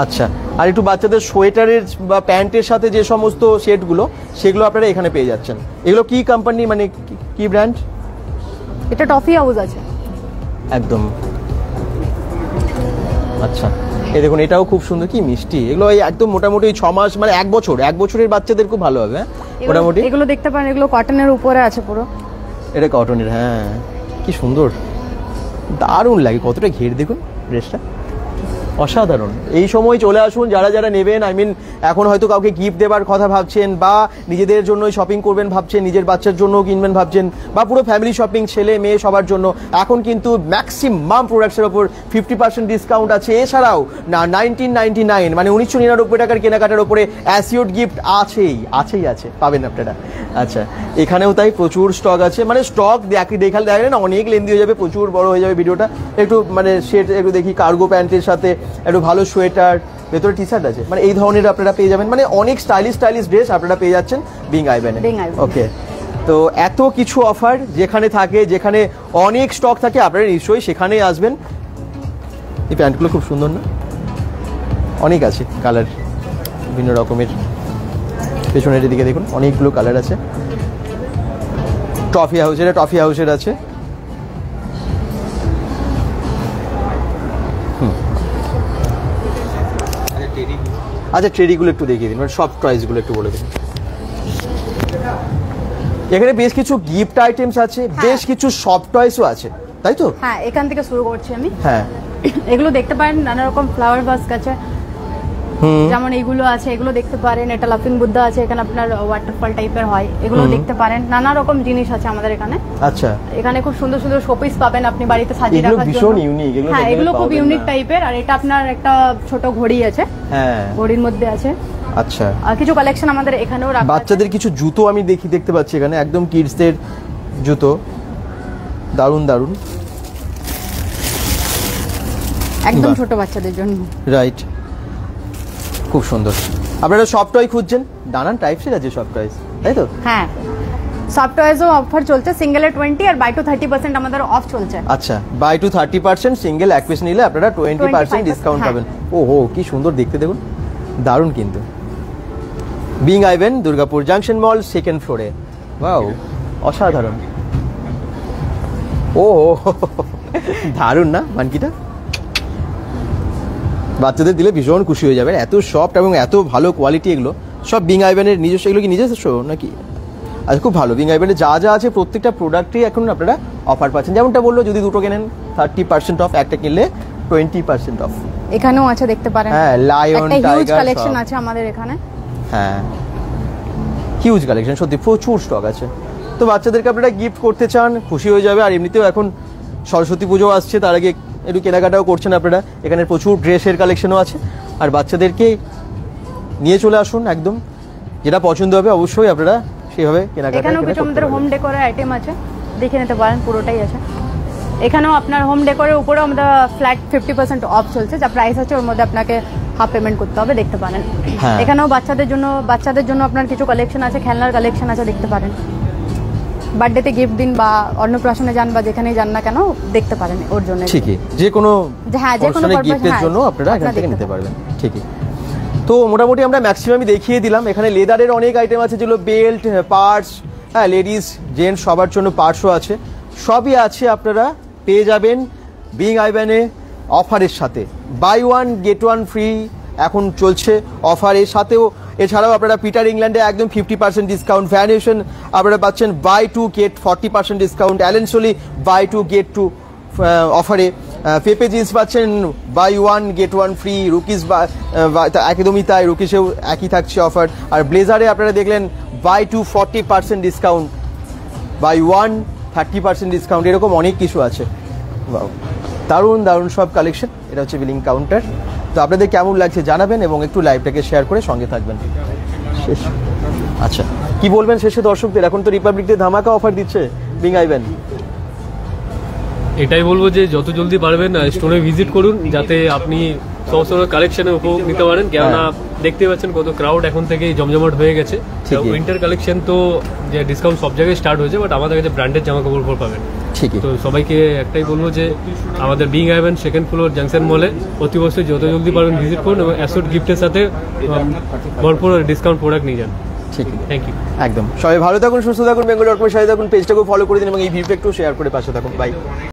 আচ্ছা, আর একটু বাচ্চাদের সোয়েটারের বা প্যান্টের সাথে যে সমস্ত সেটগুলো সেগুলো আপনারা এখানে পেয়ে যাচ্ছেন। এগুলো কি কোম্পানি, মানে কি ব্র্যান্ড? এটা টফি হাউস আছে একদম। আচ্ছা, এই দেখুন এটাও খুব সুন্দর, কি মিষ্টি। এগুলো এই একদম মোটামুটি 6 মাস মানে 1 বছরের বাচ্চাদের খুব ভালো হবে। মোটামুটি এগুলো দেখতে পারেন, এগুলো কটনের উপরে আছে পুরো। এটা কটনের, হ্যাঁ কি সুন্দর, দারুণ লাগে। কতটা ঘের দেখুন ড্রেসটা, অসাধারণ। এই সময় চলে আসুন যারা যারা নেবেন। আই মিন এখন হয়তো কাউকে গিফট দেবার কথা ভাবছেন, বা নিজেদের জন্য শপিং করবেন ভাবছেন, নিজের বাচ্চার জন্য কিনবেন ভাবছেন, বা পুরো ফ্যামিলি শপিং ছেলে মেয়ে সবার জন্য এখন কিন্তু ম্যাক্সিমাম প্রোডাক্টসের ওপর 50% ডিসকাউন্ট আছে। এছাড়াও না 1999 মানে 1999 টাকার কেনাকাটার ওপরে অ্যাসিওড গিফট আছে পাবেন আপনারা। আচ্ছা, এখানেও তাই প্রচুর স্টক আছে, মানে স্টক দেখালে না অনেক লেন্দি হয়ে যাবে, প্রচুর বড় হয়ে যাবে ভিডিওটা। একটু মানে সেট একটু দেখি, কার্গো প্যান্টের সাথে একটু ভালো সোয়েটার, ভেতরে টি শার্ট আছে, মানে এই ধরনের আপনারা পেয়ে যাবেন। মানে অনেক স্টাইলিশ ড্রেস আপনারা পেয়ে যাচ্ছেন বিং আইভেনে। ওকে, তো এত কিছু অফার যেখানে থাকে, যেখানে অনেক স্টক থাকে, আপনারা নিশ্চয়ই সেখানেই আসবেন। এই প্যান্টগুলো খুব সুন্দর না, অনেক আছে কালার, বিভিন্ন রকমের। পেছনের দিকে দেখুন অনেকগুলো কালার আছে। টফি হাউসের আছে। আচ্ছা, ট্রেডিগুলো একটু দেখিয়ে দিন, মানে সফট টয়েসগুলো একটু বলে দিন। এখানে বেশ কিছু গিফট আইটেমস আছে, বেশ কিছু সফট টয়েসও আছে, তাই তো? হ্যাঁ, এখান থেকে শুরু করছি আমি। হ্যাঁ, এগুলো দেখতে পারেন, নানা রকম ফ্লাওয়ার বাস্ক আছে, যেমন এইগুলো আছে, এগুলো দেখতে পারেন। এটা লাফিং বুদ্ধা আছে, এখানে আপনার ওয়াটারফল টাইপের হয়, এগুলো দেখতে পারেন। নানা রকম জিনিস আছে আমাদের এখানে। আচ্ছা, এখানে খুব সুন্দর সুন্দর শোপিস পাবেন আপনি বাড়িতে সাজিয়ে রাখার জন্য। ভীষণ ইউনিক, হ্যাঁ, এগুলো খুব ইউনিক টাইপের। আর এটা আপনার একটা ছোট ঘড়ি আছে, হ্যাঁ ঘড়ির মধ্যে আছে। আচ্ছা, আর কিছু কালেকশন আমাদের এখানেও রাখা আছে। বাচ্চাদের কিছু জুতো আমি দেখতে পাচ্ছি এখানে, একদম কিডসদের জুতো, দারুণ একদম ছোট বাচ্চাদের জন্য। রাইট, খুব সুন্দর। আপনারা সফট টয় খুঁজছেন, নানান টাইপসের আছে সফট টয়স, তাই তো? হ্যাঁ, সফট টয়েসও অফার চলছে, সিঙ্গেলে 20 আর বাই টু 30% আমাদের অফ চলছে। আচ্ছা, বাই টু 30%, সিঙ্গেল এক পিস নিলে আপনারা 20% ডিসকাউন্ট পাবেন। ওহো, কি সুন্দর দেখতে দেখুন, দারুণ কিন্তু। বিং আইভেন, দুর্গাপুর জাংশন মল, 2nd ফ্লোরে। ওয়াও, অসাধারণ। ও দারুণ না মানকিটা, বাচ্চাদের দিলে ভীষণ খুশি হয়ে যাবেন। এত সফট এবং এত ভালো কোয়ালিটি, এগুলো সব বিং আইভেনের নিজস্ব। এগুলো কি নিজস্ব নাকি? আচ্ছা, খুব ভালো। বিং আইভেনের যা আছে প্রত্যেকটা প্রোডাক্টই এখন আপনারা অফার পাচ্ছেন। যেমনটা বললো, যদি দুটো কেনেন 30% অফ, একটা কিনলে 20% অফ। এখানেও আছে, দেখতে পারেন। হ্যাঁ, লায়ন, একটা হিউজ টাইগার কালেকশন আছে আমাদের এখানে। হ্যাঁ, হিউজ কালেকশন, সত্যি প্রচুর স্টক আছে। তো বাচ্চাদেরকে আপনারা গিফট করতে চান, খুশি হয়ে যাবে। আর এমনিতেও এখন সরস্বতী পুজো আসছে, তার আগে একটু কেনাকাটাও করছেন আপনারা। এখানে প্রচুর ড্রেসের কালেকশনও আছে। আর বাচ্চাদেরকে নিয়ে চলে আসুন, একদম যেটা পছন্দ হবে অবশ্যই আপনারা সেভাবে কেনাকাটা। এখানেও কিছু আমাদের হোম ডেকোরের আইটেম আছে, দেখে নিতে পারেন, পুরোটাই আছে। এখানেও আপনার হোম ডেকোরের উপরেও আমাদের ফ্ল্যাট 50% অফ চলছে, যা প্রাইস আছে ওর মধ্যে আপনাকে হাফ পেমেন্ট করতে হবে, দেখতে পারেন। এখানেও বাচ্চাদের জন্য আপনার কিছু কালেকশন আছে, খেলনার কালেকশন আছে, দেখতে পারেন। বার্থডেতে গিফট দিন বা অন্নপ্রাশনে যান বা যেখানেই যান না কেন, দেখতে পারেন ওর জন্য। ঠিকই, যে কোনো গিফটের জন্য আপনারা এখান থেকে নিতে পারবেন। ঠিকই। তো মোটামুটি আমরা ম্যাক্সিমামই দেখিয়ে দিলাম। এখানে লেদারের অনেক আইটেম আছে, যেগুলো বেল্ট, পার্টস, হ্যাঁ লেডিস জেন্টস সবার জন্য পার্টসও আছে, সবই আছে। আপনারা পেয়ে যাবেন বিং আইভেনে অফারের সাথে। Buy one get one free এখন চলছে অফারের সাথেও। এছাড়াও আপনারা পিটার ইংল্যান্ডে একদম 50% ডিসকাউন্ট, ভ্যানুয়েশন আপনারা পাচ্ছেন buy two get 40% discount, Allen Solly buy two get two অফারে, পেপে জিন্স পাচ্ছেন buy one get one free, Rookies একদমই তাই, রুকিসেও একই থাকছে অফার। আর ব্লেজারে আপনারা দেখলেন buy two 40% discount, buy one 30% discount, এরকম অনেক কিছু আছে। বাহ, দারুণ দারুণ সব কালেকশন। এটা হচ্ছে বিলিং কাউন্টার। তো আপনাদের কেমন লাগছে জানাবেন এবং একটু লাইভটাকে শেয়ার করে সঙ্গে থাকবেন। শেষ, আচ্ছা কি বলবেন শেষে দর্শকদের? এখন তো রিপাবলিক ডে ধামাকা অফার দিচ্ছে বিং আইভেন। এটাই বলবো যে যত জলদি পারবেন স্টোরে ভিজিট করুন, যাতে আপনি সমস্ত কালেকশনের উপভোগ নিতে পারেন। কেননা দেখতে পাচ্ছেন কত ক্রাউড এখন থেকেই জমজমাট হয়ে গেছে। উইন্টার কালেকশন তো যে ডিসকাউন্ট সব জায়গায় স্টার্ট হয়েছে, বাট আমাদের কাছে ব্র্যান্ডেড জামা কাপড় পাবেন। ঠিকই। তো সবাইকে একটাই বলবো যে আমাদের বিং আইভেন সেকেন্ড ফ্লোর জাংশন মলে অতি অবশ্যই যত জলদি পারবেন ভিজিট করুন এবং অ্যাসোড গিফটের সাথে ভরপুর ডিসকাউন্ট প্রোডাক্ট নিয়ে যান। ঠিক, থ্যাংক ইউ। একদম। সবাই ভালো থাকুন, সুস্থ থাকুন, বেঙ্গল.com সাথে থাকুন, পেজটাকে ফলো করে দিন এবং এই ভিডিওটা একটু শেয়ার করে পাশে থাকুন। বাই।